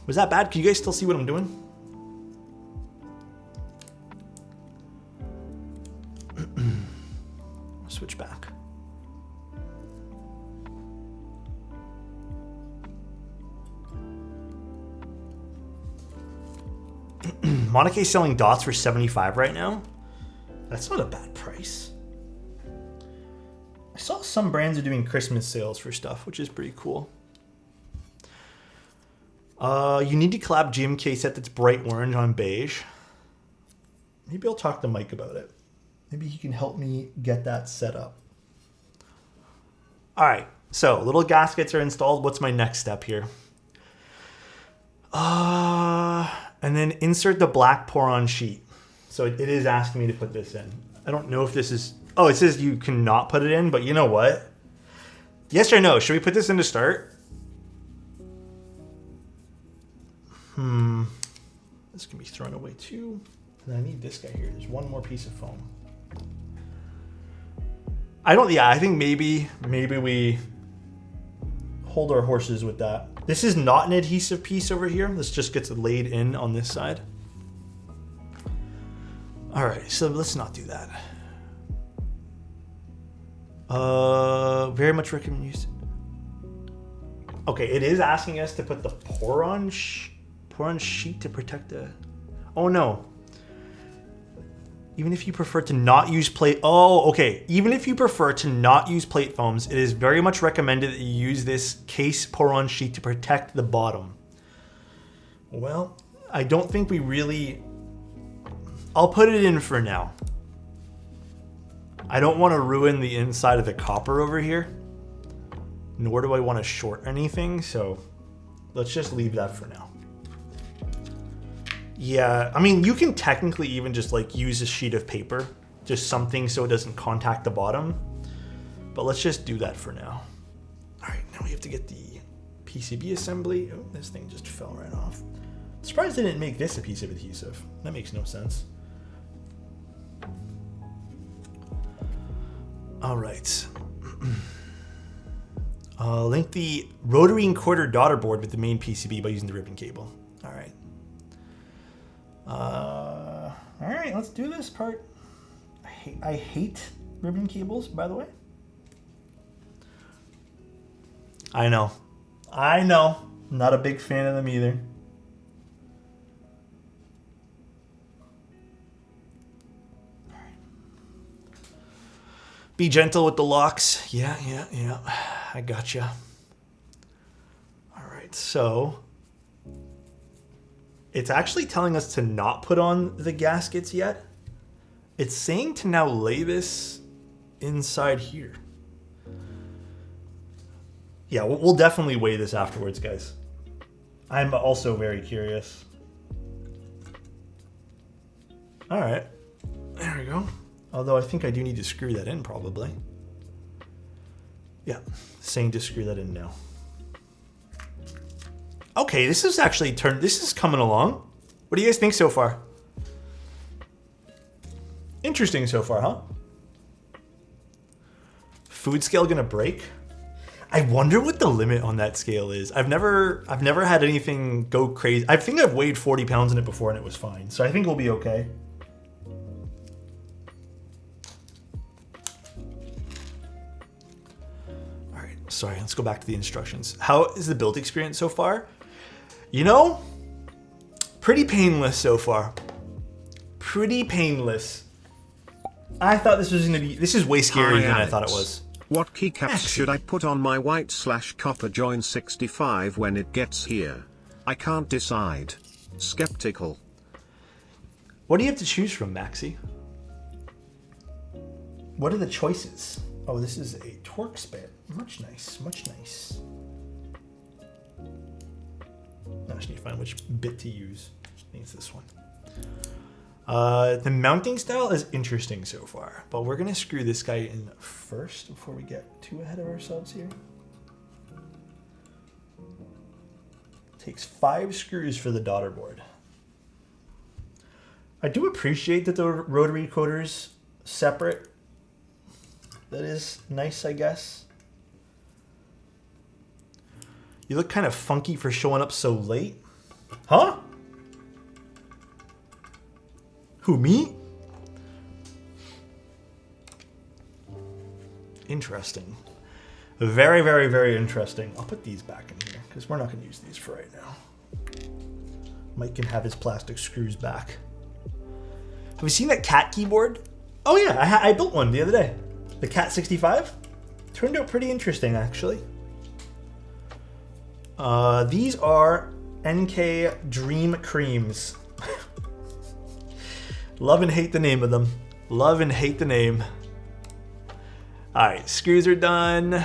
Was that bad? Can you guys still see what I'm doing? Switch back. Monike selling dots for 75 right now. That's not a bad price. I saw some brands are doing Christmas sales for stuff, which is pretty cool. You need to collab GMK set that's bright orange on beige. Maybe I'll talk to Mike about it. Maybe he can help me get that set up. All right, so little gaskets are installed. What's my next step here? And then insert the black pour-on sheet. So it is asking me to put this in. I don't know if this is, oh, it says you cannot put it in, but you know what? Yes or no, should we put this in to start? This can be thrown away too. And I need this guy here. There's one more piece of foam. I think maybe we hold our horses with that. This is not an adhesive piece over here. This just gets laid in on this side. All right, so let's not do that. Very much recommend use. Okay, it is asking us to put the pour-on sheet to protect the. Oh no. Even if you prefer to not use plate. Oh, okay. Even if you prefer to not use plate foams, it is very much recommended that you use this case pour-on sheet to protect the bottom. Well, I don't think we really. I'll put it in for now. I don't want to ruin the inside of the copper over here, nor do I want to short anything, so let's just leave that for now. Yeah, I mean, you can technically even just like use a sheet of paper, just something so it doesn't contact the bottom, but let's just do that for now. All right, now we have to get the PCB assembly. Oh, this thing just fell right off. Surprised they didn't make this a piece of adhesive. That makes no sense. All right. Link the rotary encoder daughter board with the main PCB by using the ribbon cable. All right. All right, let's do this part. I hate ribbon cables, by the way. I know. I'm not a big fan of them either. Be gentle with the locks. Yeah. I gotcha. All right. right, so it's actually telling us to not put on the gaskets yet. It's saying to now lay this inside here. Yeah, we'll definitely weigh this afterwards, guys. I'm also very curious. All right, there we go. Although I think I do need to screw that in probably. Yeah, saying to screw that in now. Okay, this is actually this is coming along. What do you guys think so far? Interesting so far, huh? Food scale gonna break? I wonder what the limit on that scale is. I've never had anything go crazy. I think I've weighed 40 pounds in it before and it was fine. So I think we'll be okay. All right, sorry, let's go back to the instructions. How is the build experience so far? You know, pretty painless so far. Pretty painless. I thought this was this is way scarier than I thought it was. What keycaps should I put on my white/copper join 65 when it gets here? I can't decide. Skeptical. What do you have to choose from, Maxi? What are the choices? Oh, this is a torque spare. Much nice, much nice. I just need to find which bit to use. I think it's this one. The mounting style is interesting so far, but we're gonna screw this guy in first before we get too ahead of ourselves here. Takes 5 screws for the daughter board. I do appreciate that the rotary coder's separate. That is nice, I guess. You look kind of funky for showing up so late. Huh? Who, me? Interesting. Very, very, very interesting. I'll put these back in here because we're not going to use these for right now. Mike can have his plastic screws back. Have you seen that cat keyboard? Oh yeah, I built one the other day. The Cat 65. Turned out pretty interesting, actually. These are NK Dream Creams. Love and hate the name of them. Love and hate the name. All right, screws are done.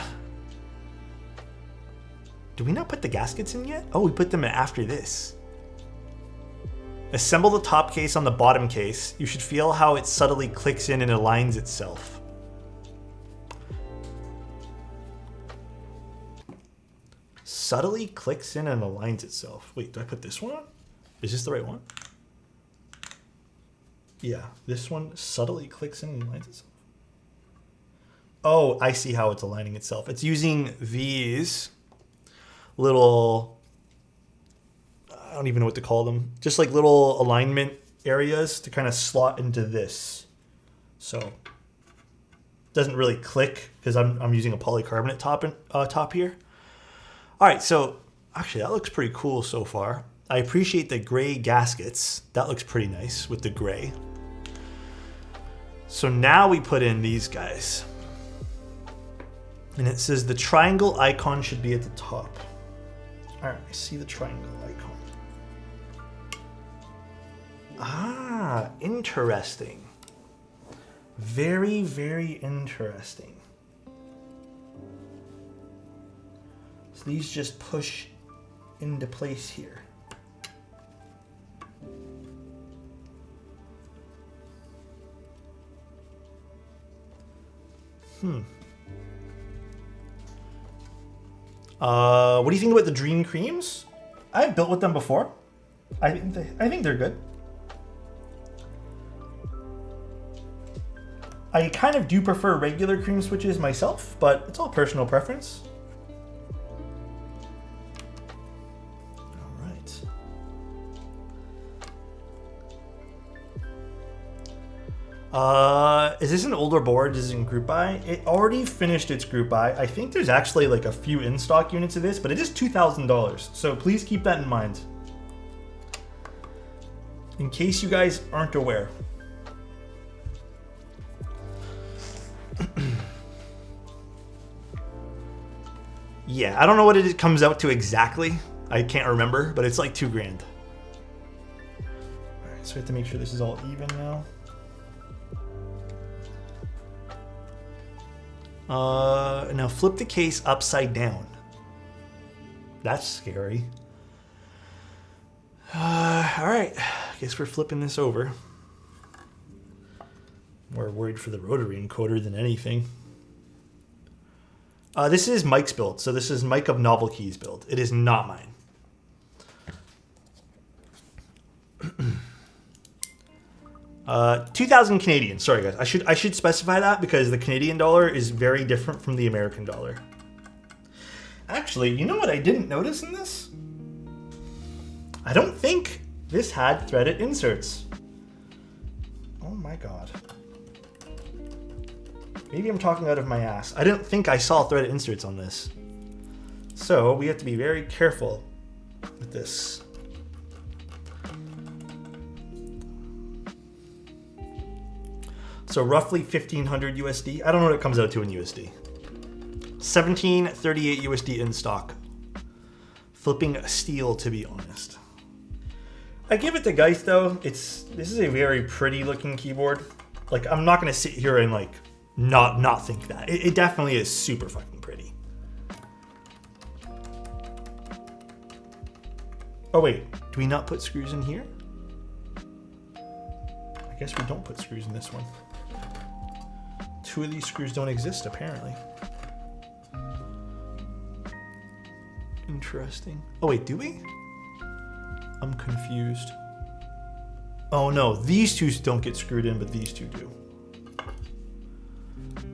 Do we not put the gaskets in yet? Oh, we put them in after this. Assemble the top case on the bottom case. You should feel how it subtly clicks in and aligns itself. Subtly clicks in and aligns itself. Wait, do I put this one on? Is this the right one? Yeah, this one subtly clicks in and aligns itself. Oh, I see how it's aligning itself. It's using these little, I don't even know what to call them, just like little alignment areas to kind of slot into this. So it doesn't really click because I'm using a polycarbonate top here. All right, so actually that looks pretty cool so far. I appreciate the gray gaskets. That looks pretty nice with the gray. So now we put in these guys. And it says the triangle icon should be at the top. All right, I see the triangle icon. Ah, interesting. Very, very interesting. So these just push into place here. What do you think about the Dream Creams? I've built with them before. I think they're good. I kind of do prefer regular cream switches myself, but it's all personal preference. Is this an older board? Is it in group buy? It already finished its group buy. I think there's actually like a few in stock units of this, but it is $2,000. So please keep that in mind. In case you guys aren't aware. Yeah, I don't know what it comes out to exactly. I can't remember, but it's like $2 grand. All right, so we have to make sure this is all even now. Now flip the case upside down. That's scary. All right, guess we're flipping this over. More worried for the rotary encoder than anything. This is Mike's build, so this is Mike of Novel Keys build. It is not mine. 2,000 Canadian. Sorry guys, I should specify that because the Canadian dollar is very different from the American dollar. Actually, you know what I didn't notice in this? I don't think this had threaded inserts. Oh my god. Maybe I'm talking out of my ass. I didn't think I saw threaded inserts on this. So we have to be very careful with this. So roughly 1,500 USD. I don't know what it comes out to in USD. 1738 USD in stock. Flipping steel, to be honest. I give it to Geist though. This is a very pretty looking keyboard. Like, I'm not gonna sit here and like not think that. It definitely is super fucking pretty. Oh wait, do we not put screws in here? I guess we don't put screws in this one. 2 of these screws don't exist apparently. Interesting. Oh wait, do we? I'm confused. Oh no, these 2 don't get screwed in, but these 2 do.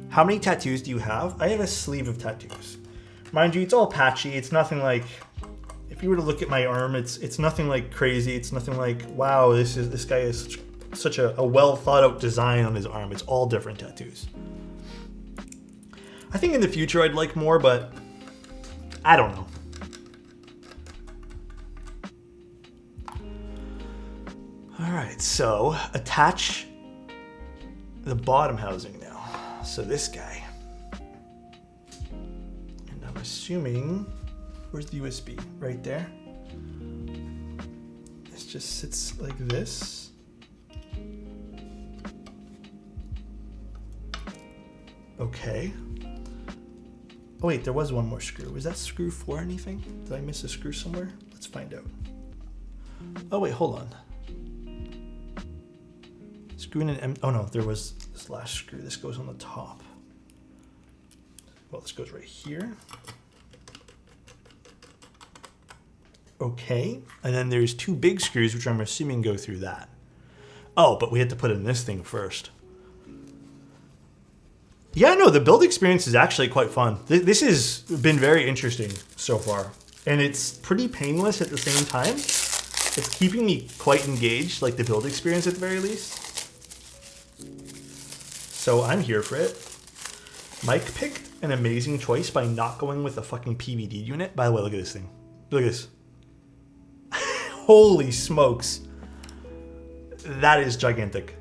How many tattoos do you have? I have a sleeve of tattoos. Mind you, it's all patchy. It's nothing like, if you were to look at my arm, it's nothing like crazy. It's nothing like, wow, this guy is such a well thought out design on his arm. It's all different tattoos. I think in the future I'd like more, but I don't know. All right, so attach the bottom housing now. So this guy. And I'm assuming, where's the USB? Right there. This just sits like this. Okay. Oh wait, there was one more screw. Was that screw for anything? Did I miss a screw somewhere? Let's find out. Oh wait, hold on. Screw in an oh no, there was this last screw. This goes on the top. Well, this goes right here. Okay, and then there's 2 big screws, which I'm assuming go through that. Oh, but we had to put in this thing first. Yeah, no, the build experience is actually quite fun. This has been very interesting so far. And it's pretty painless at the same time. It's keeping me quite engaged, like the build experience at the very least. So I'm here for it. Mike picked an amazing choice by not going with a fucking PVD unit. By the way, look at this thing. Look at this. Holy smokes. That is gigantic.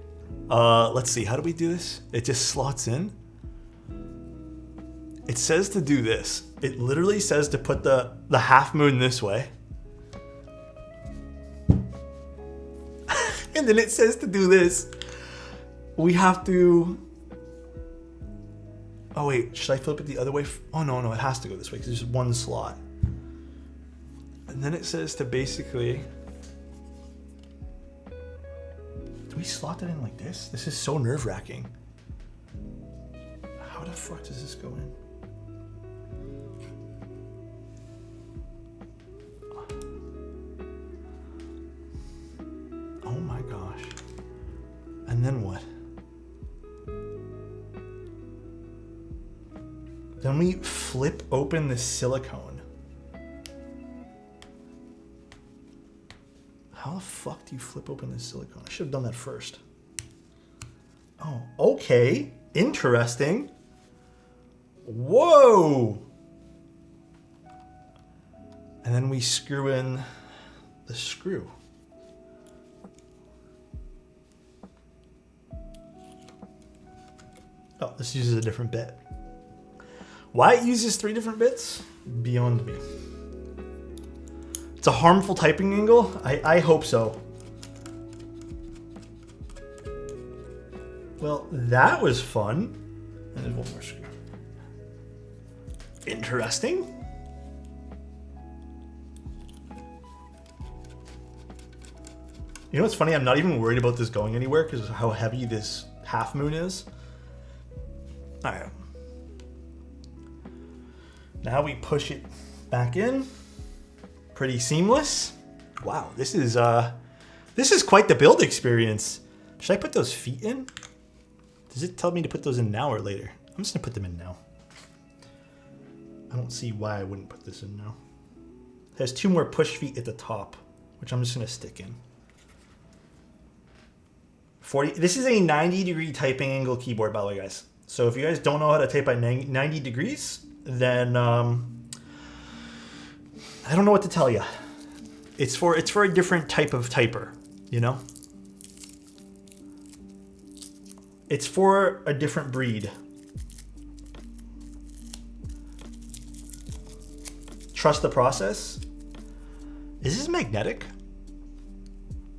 Let's see, how do we do this? It just slots in. It says to do this. It literally says to put the half moon this way. And then it says to do this. We have to... Oh wait, should I flip it the other way? Oh no, it has to go this way because there's one slot. And then it says to basically... Do we slot it in like this? This is so nerve-wracking. How the fuck does this go in? Oh my gosh. And then what? Then we flip open the silicone. How the fuck do you flip open the silicone? I should have done that first. Oh, okay. Interesting. Whoa. And then we screw in the screw. Oh, this uses a different bit. Why it uses 3 different bits? Beyond me. It's a harmful typing angle? I hope so. Well, that was fun. And there's one more screw. Interesting. You know what's funny? I'm not even worried about this going anywhere because of how heavy this half moon is. All right. Now we push it back in. Pretty seamless. Wow, this is quite the build experience. Should I put those feet in? Does it tell me to put those in now or later? I'm just gonna put them in now. I don't see why I wouldn't put this in now. It has 2 more push feet at the top, which I'm just gonna stick in. 40. This is a 90-degree typing angle keyboard, by the way, guys. So if you guys don't know how to type at 90 degrees, then I don't know what to tell you. It's for a different type of typer, you know? It's for a different breed. Trust the process. Is this magnetic?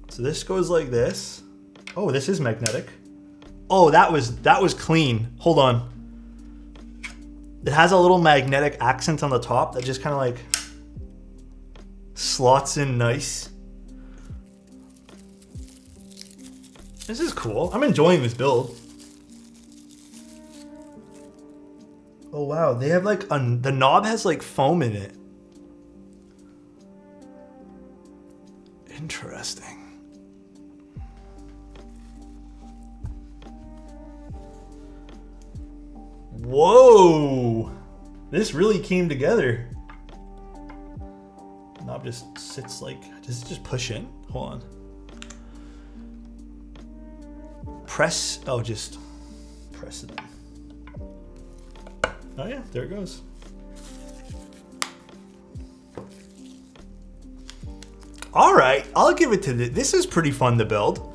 So this goes like this. Oh, this is magnetic. Oh, that was clean. Hold on. It has a little magnetic accent on the top that just kind of like slots in nice. This is cool. I'm enjoying this build. Oh wow, they have like the knob has like foam in it. Interesting. Whoa! This really came together. Knob just sits like, does it just push in? Hold on. Press, oh, just press it in. Oh yeah, there it goes. All right, I'll give it to this. This is pretty fun to build.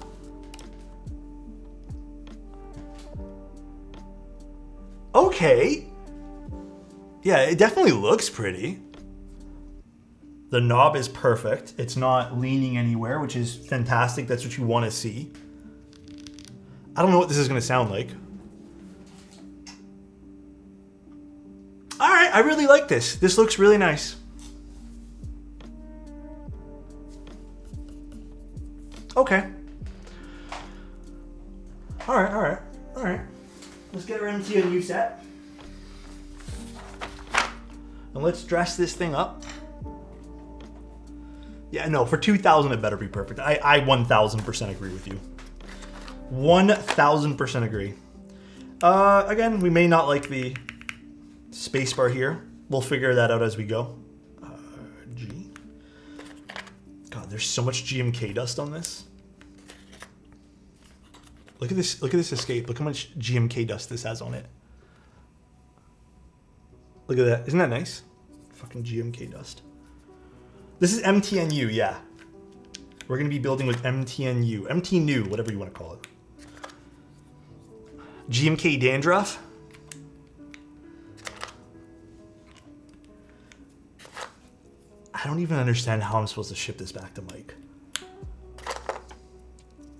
Okay. Yeah, it definitely looks pretty. The knob is perfect. It's not leaning anywhere, which is fantastic. That's what you want to see. I don't know what this is going to sound like. All right, I really like this. This looks really nice. Okay. All right. Let's get our MTNU set. And let's dress this thing up. Yeah, no, for 2,000 it better be perfect. I 1,000% agree with you. 1,000% agree. Again, we may not like the spacebar here. We'll figure that out as we go. G. God, there's so much GMK dust on this. Look at this. Look at this escape. Look how much GMK dust this has on it. Look at that. Isn't that nice? Fucking GMK dust. This is MTNU, yeah. We're going to be building with MTNU. MTNU, whatever you want to call it. GMK dandruff. I don't even understand how I'm supposed to ship this back to Mike.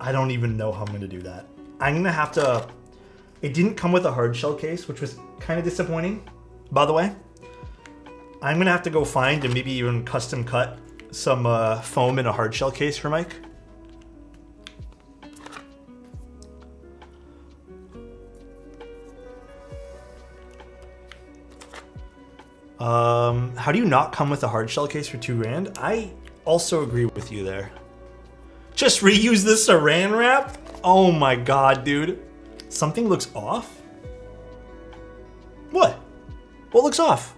I don't even know how I'm going to do that. I'm going to have to... It didn't come with a hard shell case, which was kind of disappointing, by the way. I'm going to have to go find and maybe even custom cut some foam in a hard shell case for Mike. How do you not come with a hard shell case for $2,000? I also agree with you there. Just reuse the saran wrap? Oh my god, dude. Something looks off? What? What looks off?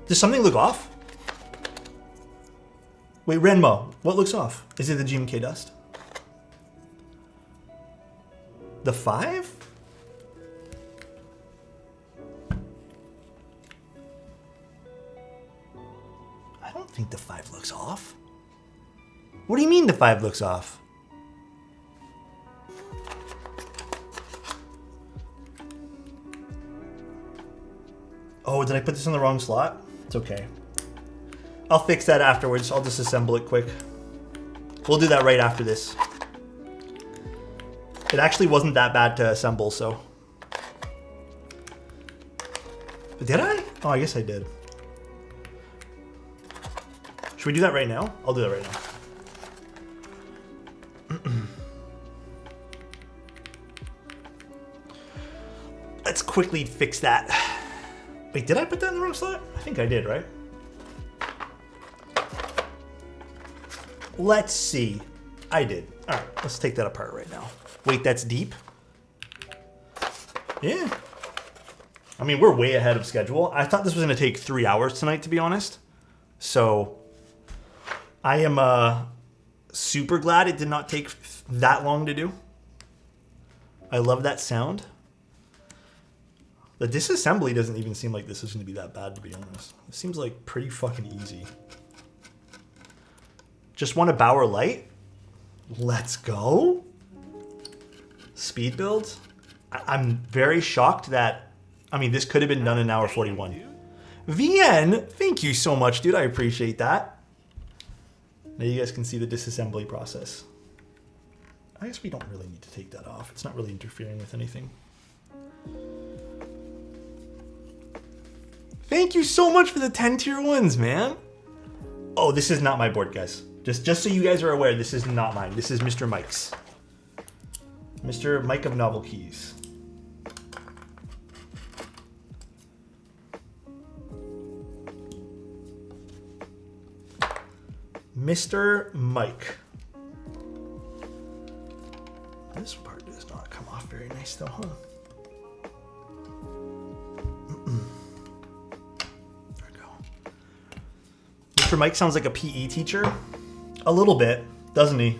Does something look off? Wait, Renmo, what looks off? Is it the GMK dust? The 5? I don't think the 5 looks off. What do you mean the 5 looks off? Oh, did I put this in the wrong slot? It's okay. I'll fix that afterwards. I'll disassemble it quick. We'll do that right after this. It actually wasn't that bad to assemble, so. Did I? Oh, I guess I did. Should we do that right now? I'll do that right now. Let's quickly fix that. Wait, did I put that in the wrong slot? I think I did, right? Let's see. I did. All right, let's take that apart right now. Wait, that's deep? Yeah. I mean, we're way ahead of schedule. I thought this was going to take 3 hours tonight, to be honest. So I am super glad it did not take that long to do. I love that sound. The disassembly doesn't even seem like this is going to be that bad, to be honest. It seems like pretty fucking easy. Just want a Bauer Light? Let's go. Speed build? I'm very shocked that, I mean, this could have been done in an hour 41. VN, thank you so much, dude. I appreciate that. Now you guys can see the disassembly process. I guess we don't really need to take that off. It's not really interfering with anything. Thank you so much for the 10 tier 1s, man. Oh, this is not my board, guys. Just so you guys are aware, this is not mine. This is Mr. Mike's. Mr. Mike of Novel Keys. Mr. Mike. This part does not come off very nice though, huh? There we go. Mr. Mike sounds like a PE teacher. A little bit, doesn't he?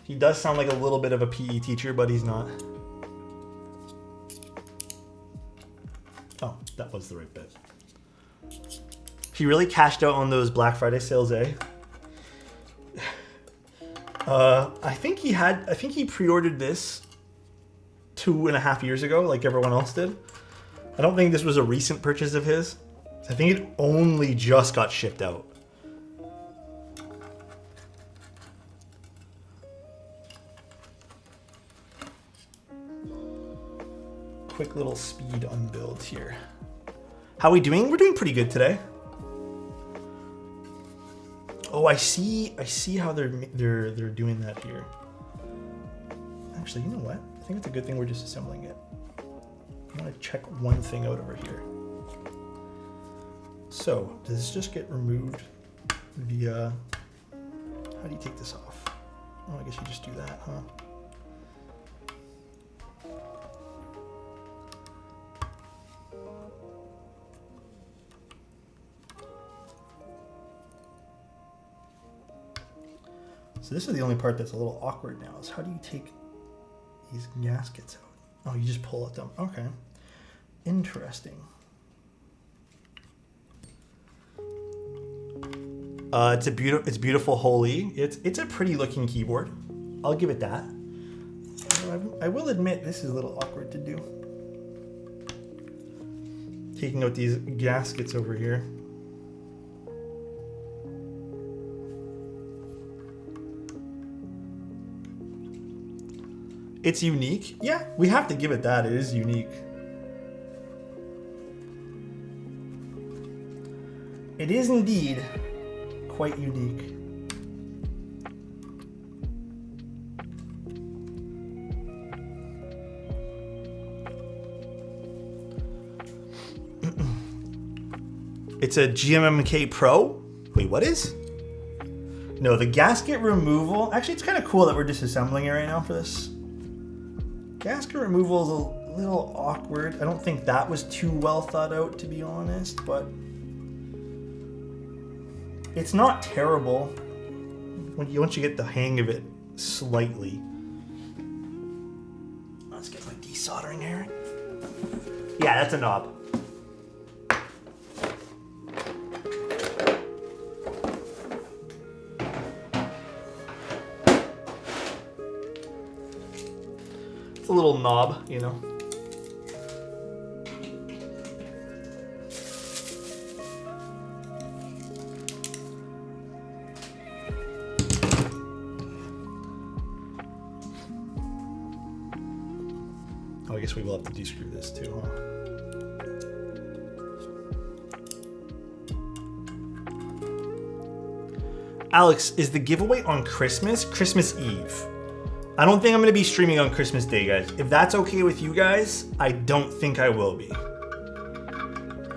He does sound like a little bit of a PE teacher, but he's not. Oh, that was the right bit. He really cashed out on those Black Friday sales, eh? I think he pre-ordered this 2.5 years ago, like everyone else did. I don't think this was a recent purchase of his. I think it only just got shipped out. Quick little speed unbuild here. How are we doing? We're doing pretty good today. Oh, I see how they're doing that here. Actually, you know what? I think it's a good thing we're just assembling it. I'm gonna check one thing out over here. So, does this just get removed via, how do you take this off? Oh, I guess you just do that, huh? So this is the only part that's a little awkward now, is how do you take these gaskets out? Oh, you just pull it down. Okay. Interesting. It's beautiful Holy. It's a pretty looking keyboard. I'll give it that. I will admit this is a little awkward to do. Taking out these gaskets over here. It's unique. Yeah, we have to give it that. It is unique. It is indeed quite unique. It's a GMMK Pro. Wait, what is? No, the gasket removal. Actually, it's kind of cool that we're disassembling it right now for this. Gasket removal is a little awkward. I don't think that was too well thought out, to be honest, but it's not terrible once you get the hang of it slightly. Let's get my desoldering here. Yeah, that's a knob. It's a little knob, you know. guess we will have to descrew this too, huh? Alex, is the giveaway on Christmas? Christmas Eve. I don't think I'm going to be streaming on Christmas Day, guys. If that's okay with you guys, I don't think I will be.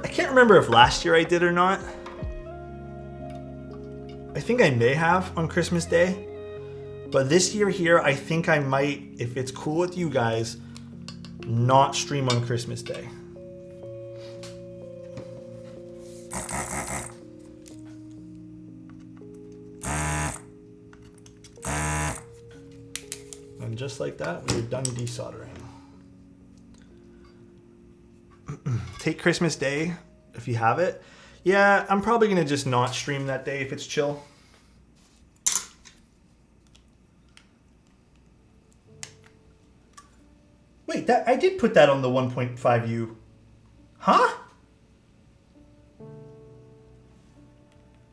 I can't remember if last year I did or not. I think I may have on Christmas Day. But this year here, I think I might, if it's cool with you guys, not stream on Christmas Day. And just like that, we're done desoldering. Take Christmas Day if you have it. Yeah, I'm probably going to just not stream that day if it's chill. Wait, that I did put that on the 1.5U. Huh?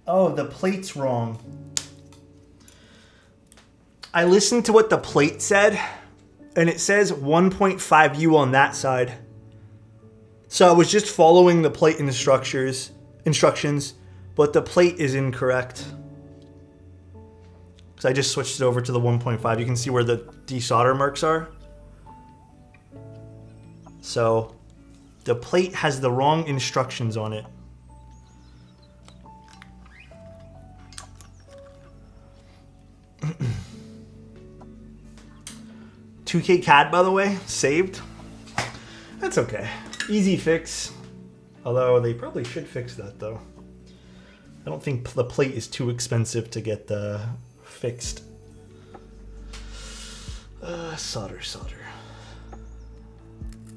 Oh, the plate's wrong. I listened to what the plate said, and it says 1.5U on that side. So I was just following the plate instructions, but the plate is incorrect. So I just switched it over to the 1.5. You can see where the desolder marks are. So the plate has the wrong instructions on it. $2K CAD, by the way, saved. That's okay. Easy fix. Although they probably should fix that though. I don't think the plate is too expensive to get fixed. Solder.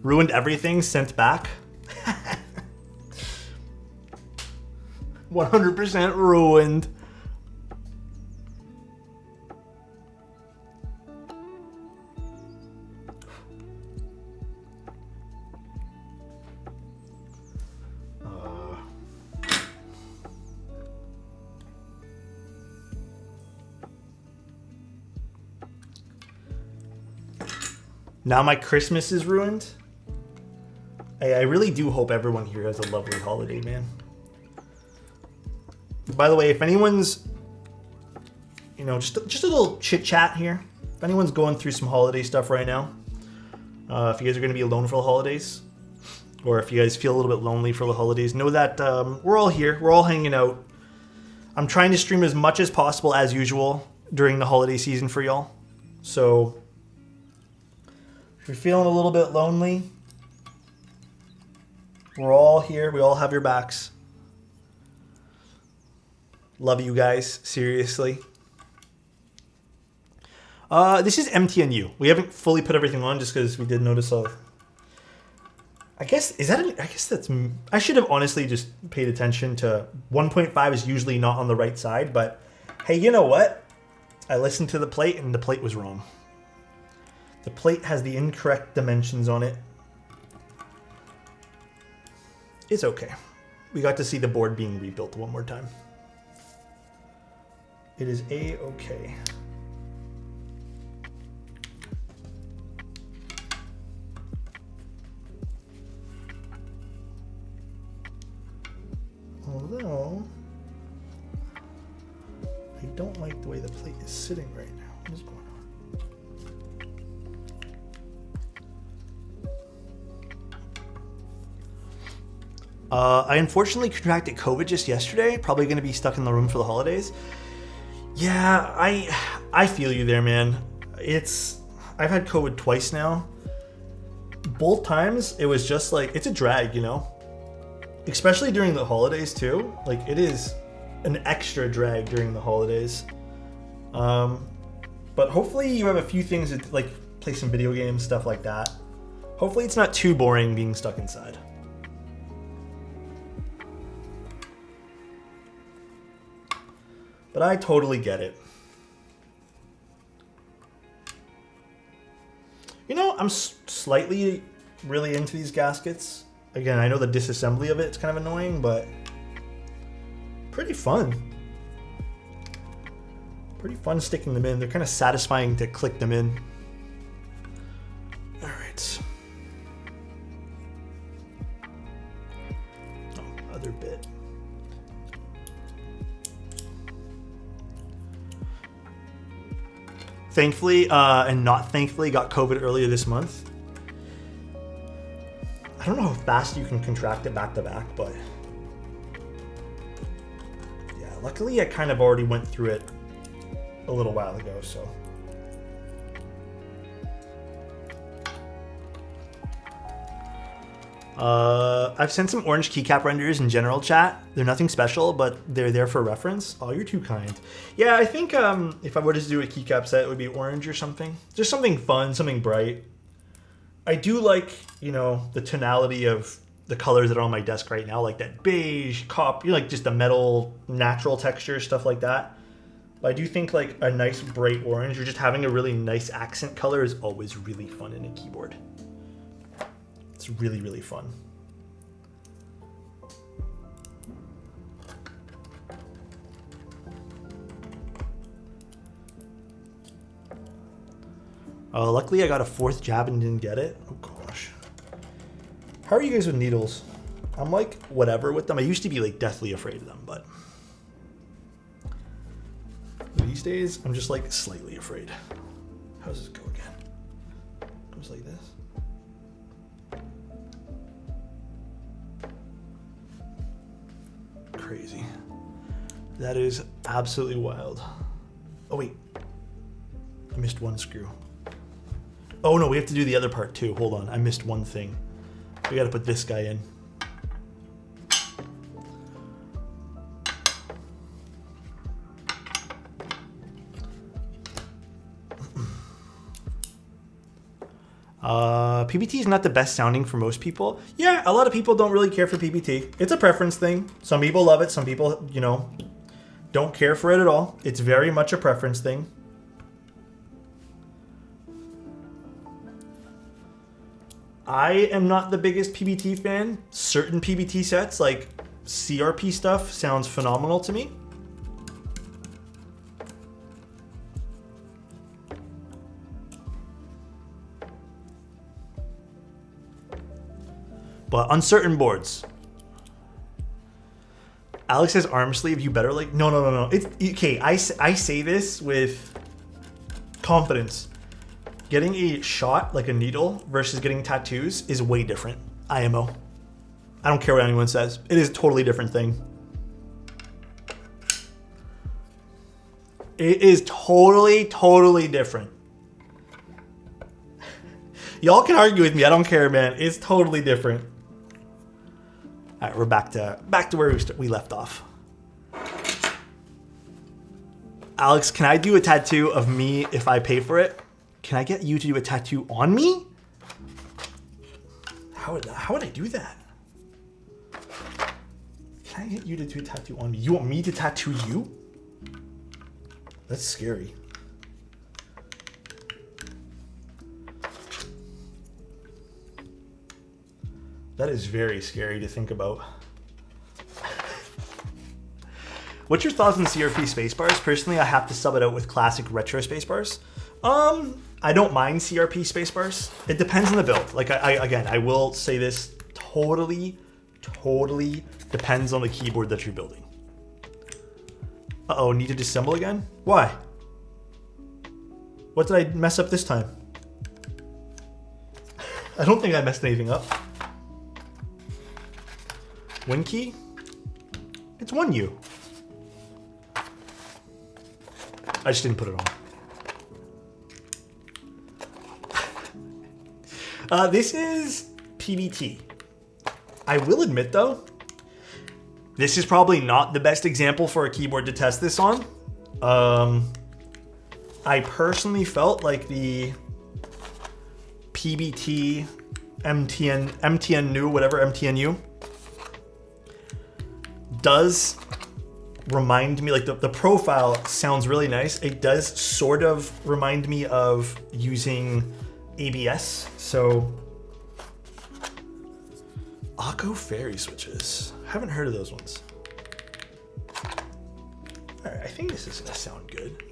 Ruined everything, sent back. 100% ruined. Now my Christmas is ruined. I really do hope everyone here has a lovely holiday, man. By the way, if anyone's, just a little chit chat here. If anyone's going through some holiday stuff right now, if you guys are going to be alone for the holidays, or if you guys feel a little bit lonely for the holidays, know that we're all here. We're all hanging out. I'm trying to stream as much as possible as usual during the holiday season for y'all. So if you're feeling a little bit lonely, we're all here. We all have your backs. Love you guys. Seriously. This is MTNU. We haven't fully put everything on just because we did notice I guess that's... I should have honestly just paid attention to 1.5 is usually not on the right side, but hey, you know what? I listened to the plate and the plate was wrong. The plate has the incorrect dimensions on it. It's okay. We got to see the board being rebuilt one more time. It is A-okay. Although, I don't like the way the plate is sitting right now. What is going on? I unfortunately contracted COVID just yesterday. Probably going to be stuck in the room for the holidays. Yeah, I feel you there, man. I've had COVID twice now. Both times, it was just like, it's a drag, Especially during the holidays, too. Like, it is an extra drag during the holidays. But hopefully you have a few things to, like, play some video games, stuff like that. Hopefully it's not too boring being stuck inside. But I totally get it. I'm slightly really into these gaskets. Again, I know the disassembly of it's kind of annoying, but pretty fun. Pretty fun sticking them in. They're kind of satisfying to click them in. All right. other bit. Thankfully, and not thankfully, got COVID earlier this month. I don't know how fast you can contract it back to back, but yeah, luckily I kind of already went through it a little while ago, so. I've sent some orange keycap renders in general chat. They're nothing special, but they're there for reference. Oh, you're too kind. Yeah, I think if I were to do a keycap set, it would be orange or something. Just something fun, something bright. I do like, you know, the tonality of the colors that are on my desk right now, like that beige, copper, like just the metal, natural texture, stuff like that. But I do think like a nice bright orange or just having a really nice accent color is always really fun in a keyboard. It's really, really fun. Luckily, I got a fourth jab and didn't get it. Oh gosh. How are you guys with needles? I'm like whatever with them. I used to be like deathly afraid of them, but these days I'm just like slightly afraid. How does this go again? Goes like this. Crazy. That is absolutely wild. Oh wait, I missed one screw. Oh no, we have to do the other part too. Hold on, I missed one thing. We gotta put this guy in. PBT is not the best sounding for most people. Yeah, a lot of people don't really care for PBT. It's a preference thing. Some people love it. Some people, you know, don't care for it at all. It's very much a preference thing. I am not the biggest PBT fan. Certain PBT sets, like CRP stuff, sounds phenomenal to me. But on certain boards, Alex says arm sleeve, you better like, no. It's okay. I say this with confidence. Getting a shot, like a needle, versus getting tattoos is way different. IMO. I don't care what anyone says. It is a totally different thing. It is totally different. Y'all can argue with me. I don't care, man. It's totally different. All right, we're back to where we left off. Alex, can I do a tattoo of me if I pay for it? Can I get you to do a tattoo on me? How would I do that? Can I get you to do a tattoo on me? You want me to tattoo you? That's scary. That is very scary to think about. What's your thoughts on CRP spacebars? Personally, I have to sub it out with classic retro spacebars. I don't mind CRP spacebars. It depends on the build. Like I will say this, totally depends on the keyboard that you're building. Uh-oh, need to disassemble again? Why? What did I mess up this time? I don't think I messed anything up. Win key? It's 1U. I just didn't put it on. This is PBT. I will admit though, this is probably not the best example for a keyboard to test this on. I personally felt like the PBT MTNU, whatever, MTNU, does remind me, like the profile sounds really nice. It does sort of remind me of using ABS. So Akko fairy switches. I haven't heard of those ones. All right, I think this is gonna sound good.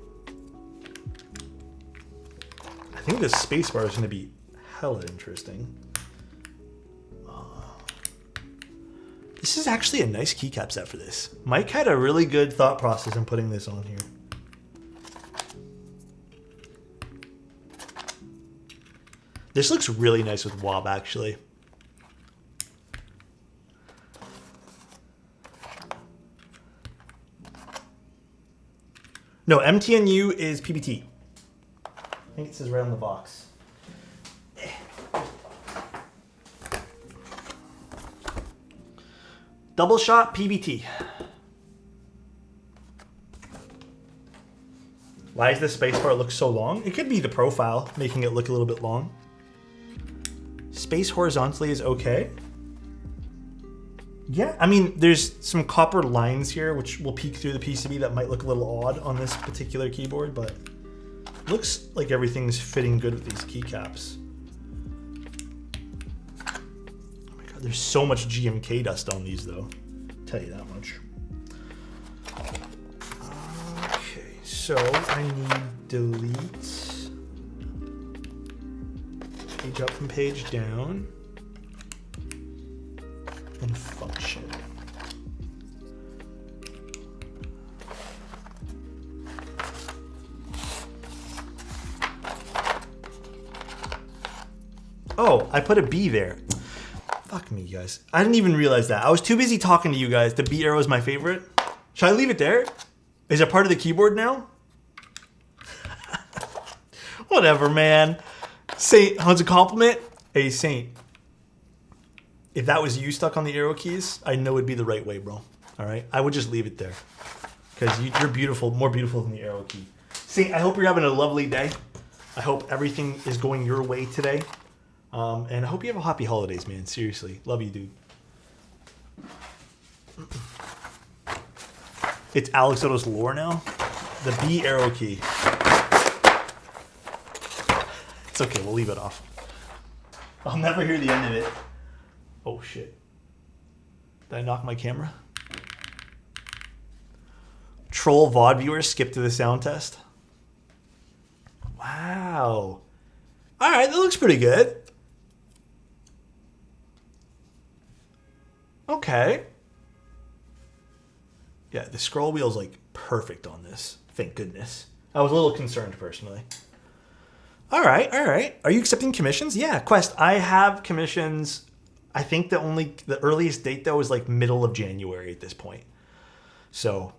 I think this spacebar is gonna be hella interesting. This is actually a nice keycap set for this. Mike had a really good thought process in putting this on here. This looks really nice with wob, actually. No, MTNU is PBT. I think it says right on the box. Double shot PBT. Why does the spacebar look so long? It could be the profile making it look a little bit long. Space horizontally is okay. Yeah, I mean, there's some copper lines here which will peek through the PCB that might look a little odd on this particular keyboard, but looks like everything's fitting good with these keycaps. Oh my god, there's so much GMK dust on these though. I'll tell you that much. Okay, so I need delete. Page up from page down. And function. Oh, I put a B there. Fuck me, guys. I didn't even realize that. I was too busy talking to you guys. The B arrow is my favorite. Should I leave it there? Is it part of the keyboard now? Whatever, man. Saint, how's a compliment? Hey, Saint. If that was you stuck on the arrow keys, I know it'd be the right way, bro. All right? I would just leave it there. Because you're beautiful, more beautiful than the arrow key. Saint, I hope you're having a lovely day. I hope everything is going your way today. And I hope you have a happy holidays, man. Seriously. Love you, dude. It's Alexotos lore now. The B arrow key. It's okay, we'll leave it off. I'll never hear the end of it. Oh shit. Did I knock my camera? Troll VOD viewers skip to the sound test. Wow. Alright, that looks pretty good. Okay. Yeah, the scroll wheel's like perfect on this. Thank goodness. I was a little concerned personally. Alright, alright. Are you accepting commissions? Yeah, Quest, I have commissions. I think the earliest date though is like middle of January at this point. So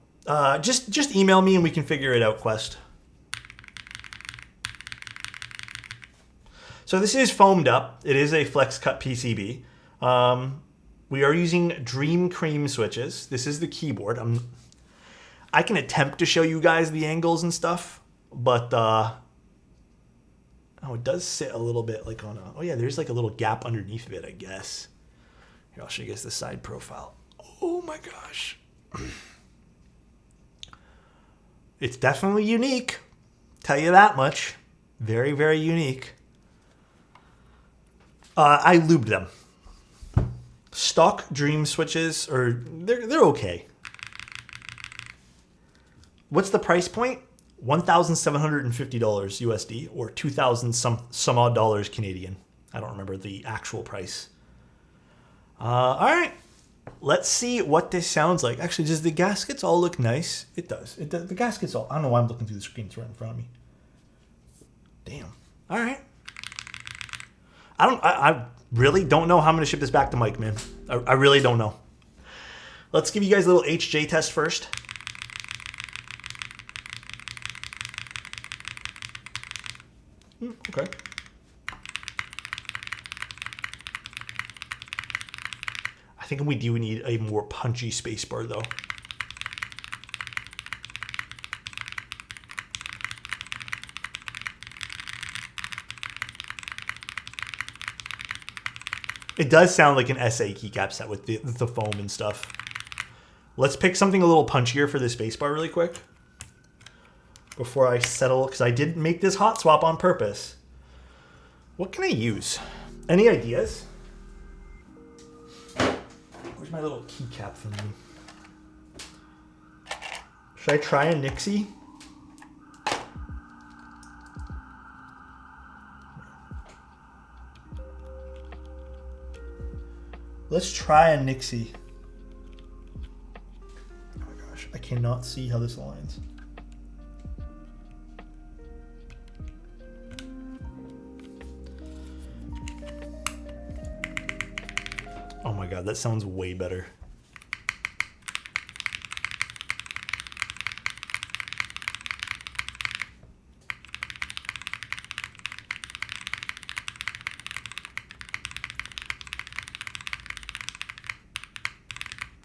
just email me and we can figure it out, Quest. So this is foamed up. It is a flex cut PCB. We are using Dream Cream switches. This is the keyboard. I can attempt to show you guys the angles and stuff, but oh, it does sit a little bit like on a, oh yeah, there's like a little gap underneath of it, I guess. Here, I'll show you guys the side profile. Oh my gosh. It's definitely unique. Tell you that much. Very, very unique. I lubed them. Stock Dream switches, or they're okay. What's the price point? $1,750 USD or 2,000 some odd dollars Canadian. I don't remember the actual price. All right, let's see what this sounds like. Actually, does the gaskets all look nice? It does. It does. The gaskets all. I don't know why I'm looking through the screen. It's right in front of me. Damn. All right. I really don't know how I'm gonna ship this back to Mike, man. I really don't know. Let's give you guys a little HJ test first. Okay. I think we do need a more punchy spacebar though. It does sound like an SA keycap set with the foam and stuff. Let's pick something a little punchier for the spacebar really quick. Before I settle, because I did make this hot swap on purpose. What can I use? Any ideas? Where's my little keycap from me? Should I try a Nixie? Let's try a Nixie. I cannot see how this aligns. Oh my god, that sounds way better.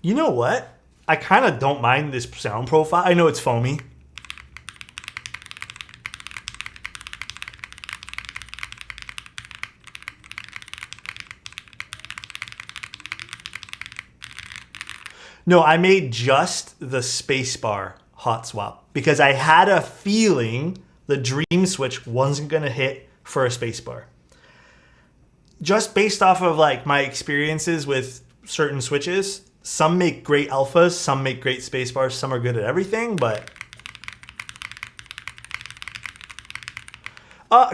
You know what? I kind of don't mind this sound profile. I know it's foamy. No, I made just the spacebar hot swap because I had a feeling the dream switch wasn't going to hit for a spacebar. Just based off of like my experiences with certain switches, some make great alphas, some make great spacebars, some are good at everything, but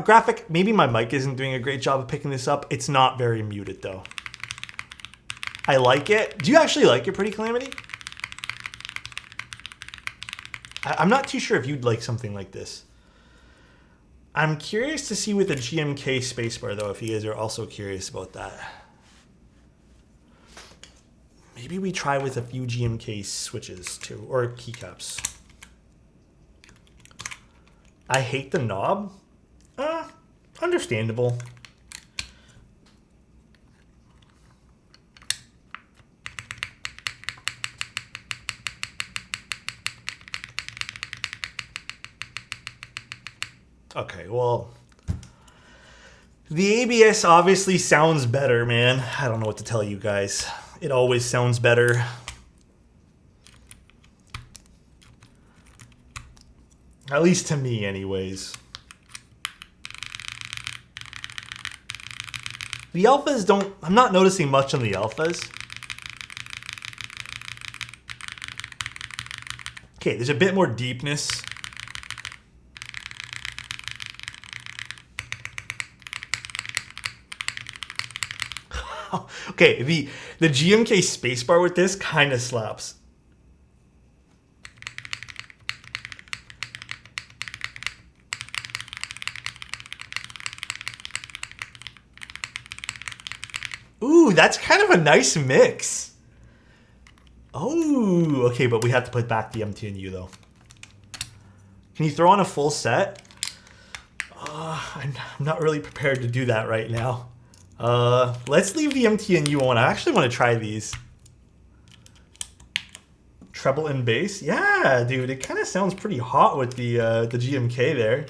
graphic, maybe my mic isn't doing a great job of picking this up. It's not very muted though. I like it. Do you actually like it, Pretty Calamity? I'm not too sure if you'd like something like this. I'm curious to see with the GMK spacebar though, if you guys are also curious about that. Maybe we try with a few GMK switches too, or keycaps. I hate the knob. Understandable. Okay, well, the ABS obviously sounds better, man. I don't know what to tell you guys. It always sounds better. At least to me, anyways. The alphas don't... I'm not noticing much on the alphas. Okay, there's a bit more deepness. Okay, the GMK spacebar with this kind of slaps. Ooh, that's kind of a nice mix. Oh, okay, but we have to put back the MTNU though. Can you throw on a full set? I'm not really prepared to do that right now. Let's leave the MTNU on. I actually want to try these. Treble and bass. Yeah, dude, it kind of sounds pretty hot with the GMK there.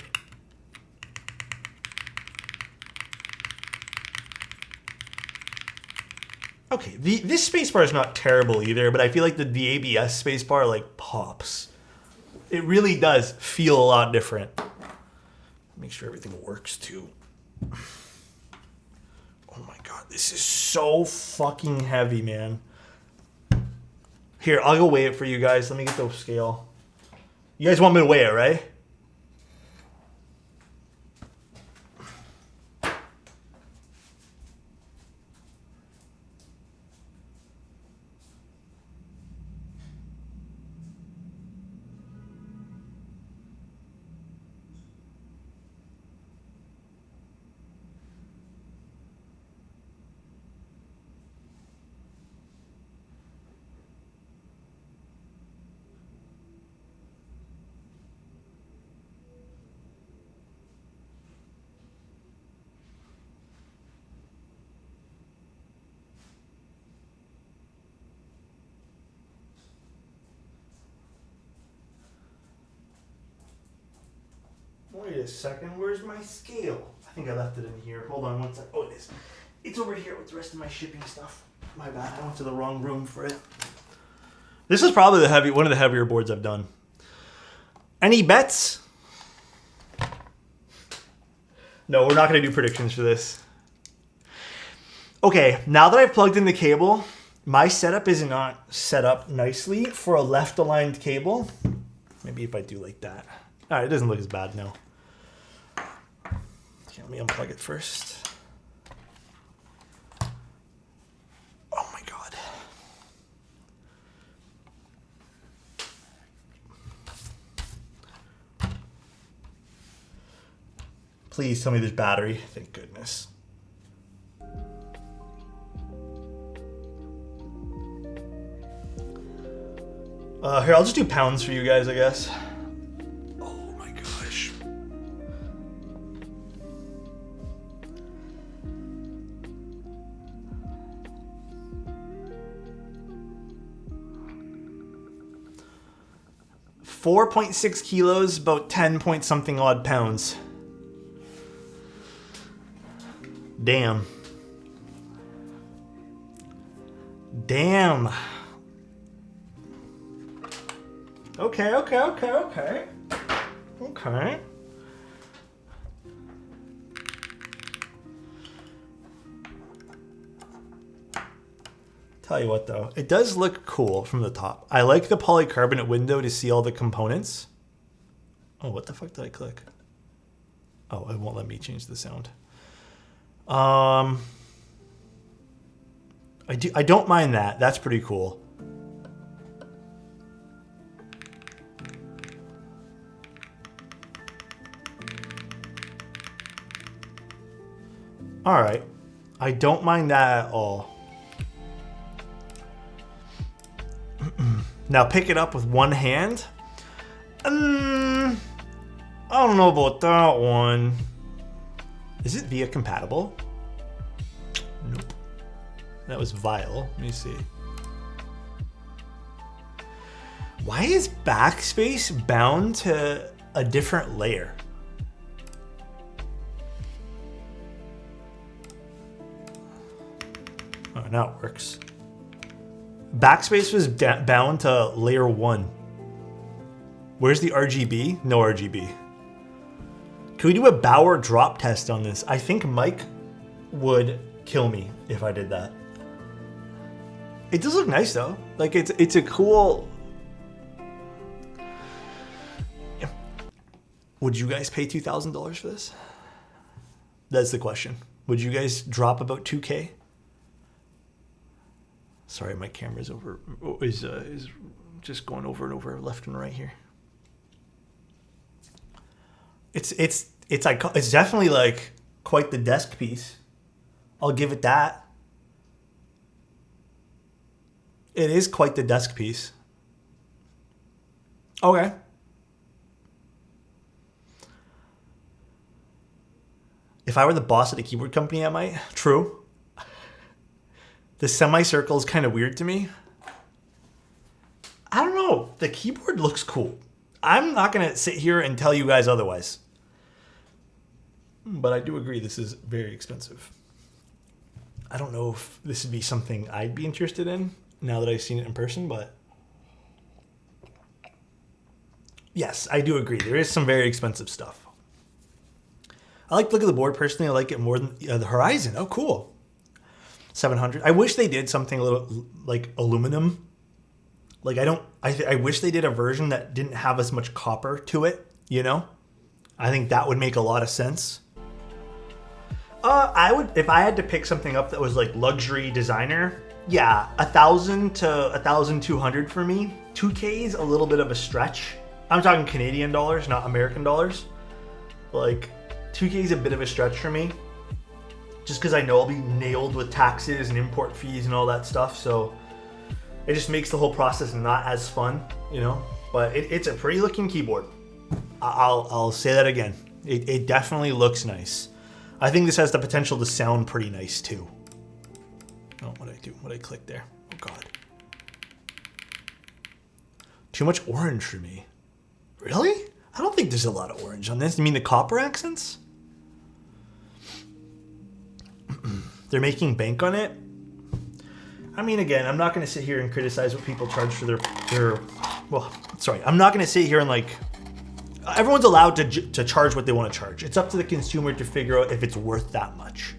Okay, this spacebar is not terrible either, but I feel like the ABS spacebar like pops. It really does feel a lot different. Make sure everything works too. Oh my god, this is so fucking heavy, man. Here, I'll go weigh it for you guys. Let me get the scale. You guys want me to weigh it, right? Wait a second, where's my scale? I think I left it in here. Hold on one sec. Oh, it is. It's over here with the rest of my shipping stuff. My bad, I went to the wrong room for it. This is probably one of the heavier boards I've done. Any bets? No, we're not going to do predictions for this. Okay, now that I've plugged in the cable, my setup is not set up nicely for a left-aligned cable. Maybe if I do like that. All right, it doesn't look as bad now. Okay, let me unplug it first. Oh my god. Please tell me there's battery. Thank goodness. Here, I'll just do pounds for you guys, I guess. Oh my gosh. $4.6 kilos, about 10 point something odd pounds. Damn. Damn. Okay. Tell you what though, it does look cool from the top. I like the polycarbonate window to see all the components. Oh, what the fuck did I click? Oh, it won't let me change the sound. I don't mind that. That's pretty cool. All right. I don't mind that at all. Now pick it up with one hand. I don't know about that one. Is it VIA compatible? Nope. That was vile. Let me see. Why is backspace bound to a different layer? Oh, now it works. Backspace was bound to layer 1. Where's the RGB? No RGB. Can we do a Bauer drop test on this? I think Mike would kill me if I did that. It does look nice though. Like it's a cool. Would you guys pay $2,000 for this? That's the question. Would you guys drop about 2K? Sorry, my camera's is just going over and over, left and right here. It's definitely like quite the desk piece. I'll give it that. It is quite the desk piece. Okay. If I were the boss at a keyboard company, I might. True. The semicircle is kind of weird to me. I don't know. The keyboard looks cool. I'm not going to sit here and tell you guys otherwise. But I do agree this is very expensive. I don't know if this would be something I'd be interested in now that I've seen it in person, but yes, I do agree. There is some very expensive stuff. I like to look at the board personally. I like it more than the Horizon. Oh, cool. 700. I wish they did something a little like aluminum. Like I wish they did a version that didn't have as much copper to it, you know? I think that would make a lot of sense. I would, if I had to pick something up that was like luxury designer, yeah, 1,000 to 1,200 for me. 2K is a little bit of a stretch. I'm talking Canadian dollars, not American dollars. Like 2K is a bit of a stretch for me. Just because I know I'll be nailed with taxes and import fees and all that stuff, so it just makes the whole process not as fun, you know. But it's a pretty looking keyboard. I'll say that again. It definitely looks nice. I think this has the potential to sound pretty nice too. Oh, what'd I do? What'd I click there? Oh God. Too much orange for me. Really? I don't think there's a lot of orange on this. You mean the copper accents? They're making bank on it. I mean, again, I'm not going to sit here and criticize what people charge for their well, sorry. I'm not going to sit here and like, everyone's allowed to charge what they want to charge. It's up to the consumer to figure out if it's worth that much.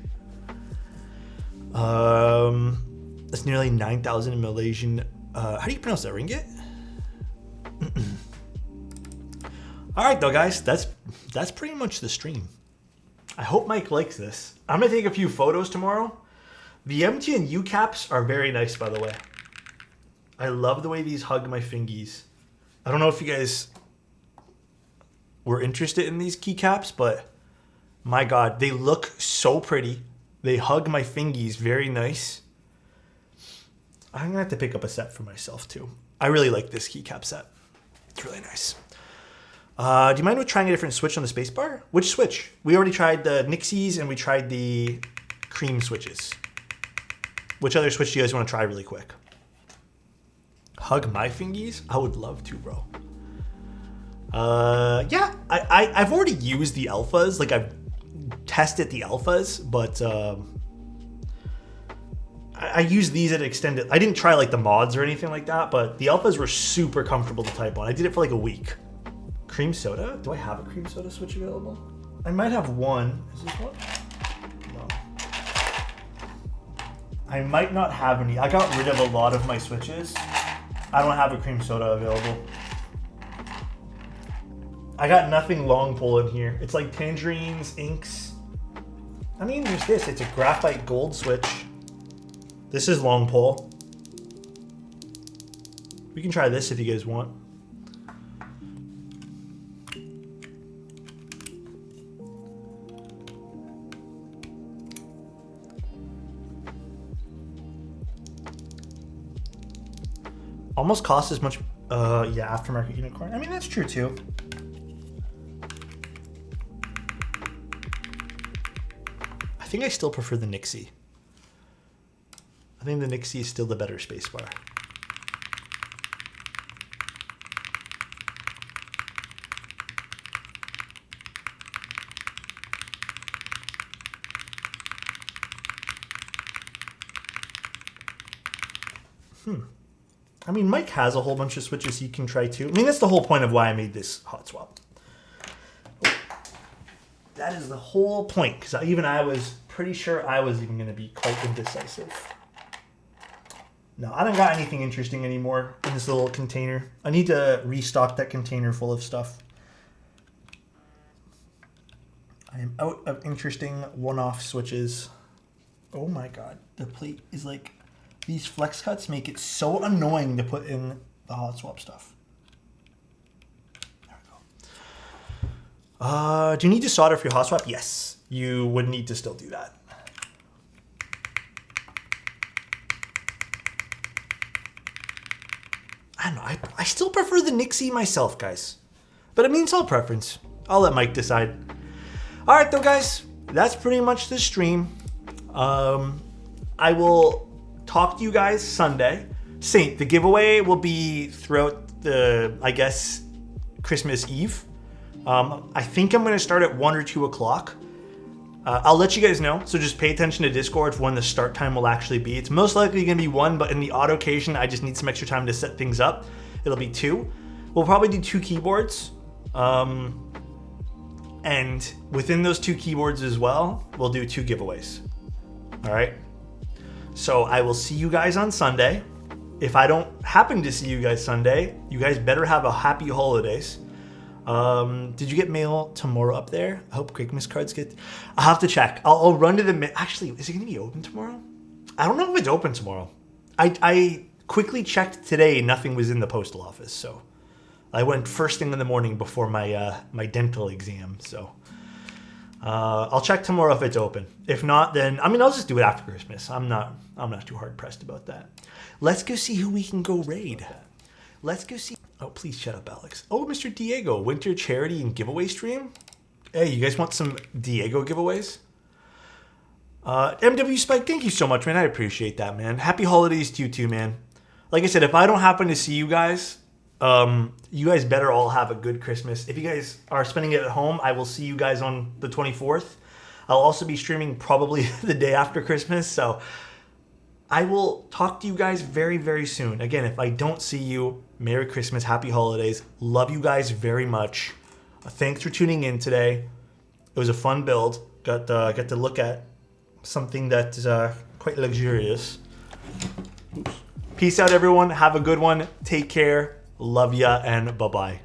That's nearly 9,000 in Malaysian. How do you pronounce that? Ringgit? All right, though, guys. That's pretty much the stream. I hope Mike likes this. I'm going to take a few photos tomorrow. The MTN U caps are very nice, by the way. I love the way these hug my fingies. I don't know if you guys were interested in these keycaps, but My God, they look so pretty. They hug my fingies very nice. I'm going to have to pick up a set for myself too. I really like this keycap set. It's really nice. Do you mind with trying a different switch on the spacebar? Which switch? We already tried the Nixies and we tried the cream switches. Which other switch do you guys want to try really quick? Hug my fingies? I would love to, bro. Yeah, I've already used the alphas. Like, I've tested the alphas, but I used these at extended. I didn't try like the mods or anything like that, but the alphas were super comfortable to type on. I did it for like a week. Cream soda? Do I have a cream soda switch available? I might have one. Is this one? No. I might not have any. I got rid of a lot of my switches. I don't have a cream soda available. I got nothing long pull in here. It's like tangerines, inks. I mean, there's this. It's a graphite gold switch. This is long pull. We can try this if you guys want. Almost costs as much, yeah, aftermarket unicorn. I mean, that's true too. I think I still prefer the Nixie. I think the Nixie is still the better spacebar. I mean, Mike has a whole bunch of switches you can try too. I mean, that's the whole point of why I made this hot swap. That is the whole point, because even I was pretty sure I was even going to be quite indecisive. No, I don't got anything interesting anymore in this little container. I need to restock that container full of stuff. I am out of interesting one-off switches. Oh my God, the plate is like... These flex cuts make it so annoying to put in the hot swap stuff. There we go. Do you need to solder for your hot swap? Yes, you would need to still do that. I don't know. I still prefer the Nixie myself, guys. But I mean, it's all preference. I'll let Mike decide. All right, though, guys. That's pretty much the stream. I will... talk to you guys Sunday. Saint, the giveaway will be throughout the, I guess, Christmas Eve. I think I'm going to start at 1 or 2 o'clock. I'll let you guys know, so just pay attention to Discord for when the start time will actually be. It's most likely going to be 1, but in the odd occasion, I just need some extra time to set things up. It'll be 2. We'll probably do 2 keyboards. And within those 2 keyboards as well, we'll do 2 giveaways. All right? So I will see you guys on Sunday. If I don't happen to see you guys Sunday, you guys better have a happy holidays. Did you get mail tomorrow up there? I hope Christmas cards get... I'll have to check. I'll run to the... Actually, is it going to be open tomorrow? I don't know if it's open tomorrow. I quickly checked today. Nothing was in the postal office. So I went first thing in the morning before my my dental exam. So... I'll check tomorrow if it's open. If not, then I mean I'll just do it after Christmas. I'm not too hard pressed about that. Let's go see who we can go raid. Let's go see. Oh, please shut up, Alex. Oh, Mr. Diego, winter charity and giveaway stream. Hey, you guys want some Diego giveaways? MW Spike, thank you so much, man. I appreciate that, man. Happy holidays to you too, man. Like I said, if I don't happen to see you guys, you guys better all have a good Christmas. If you guys are spending it at home, I will see you guys on the 24th. I'll also be streaming probably the day after Christmas. So I will talk to you guys very, very soon. Again, if I don't see you, Merry Christmas, Happy Holidays. Love you guys very much. Thanks for tuning in today. It was a fun build. Got to look at something that's quite luxurious. Oops. Peace out, everyone. Have a good one. Take care. Love ya, and bye-bye.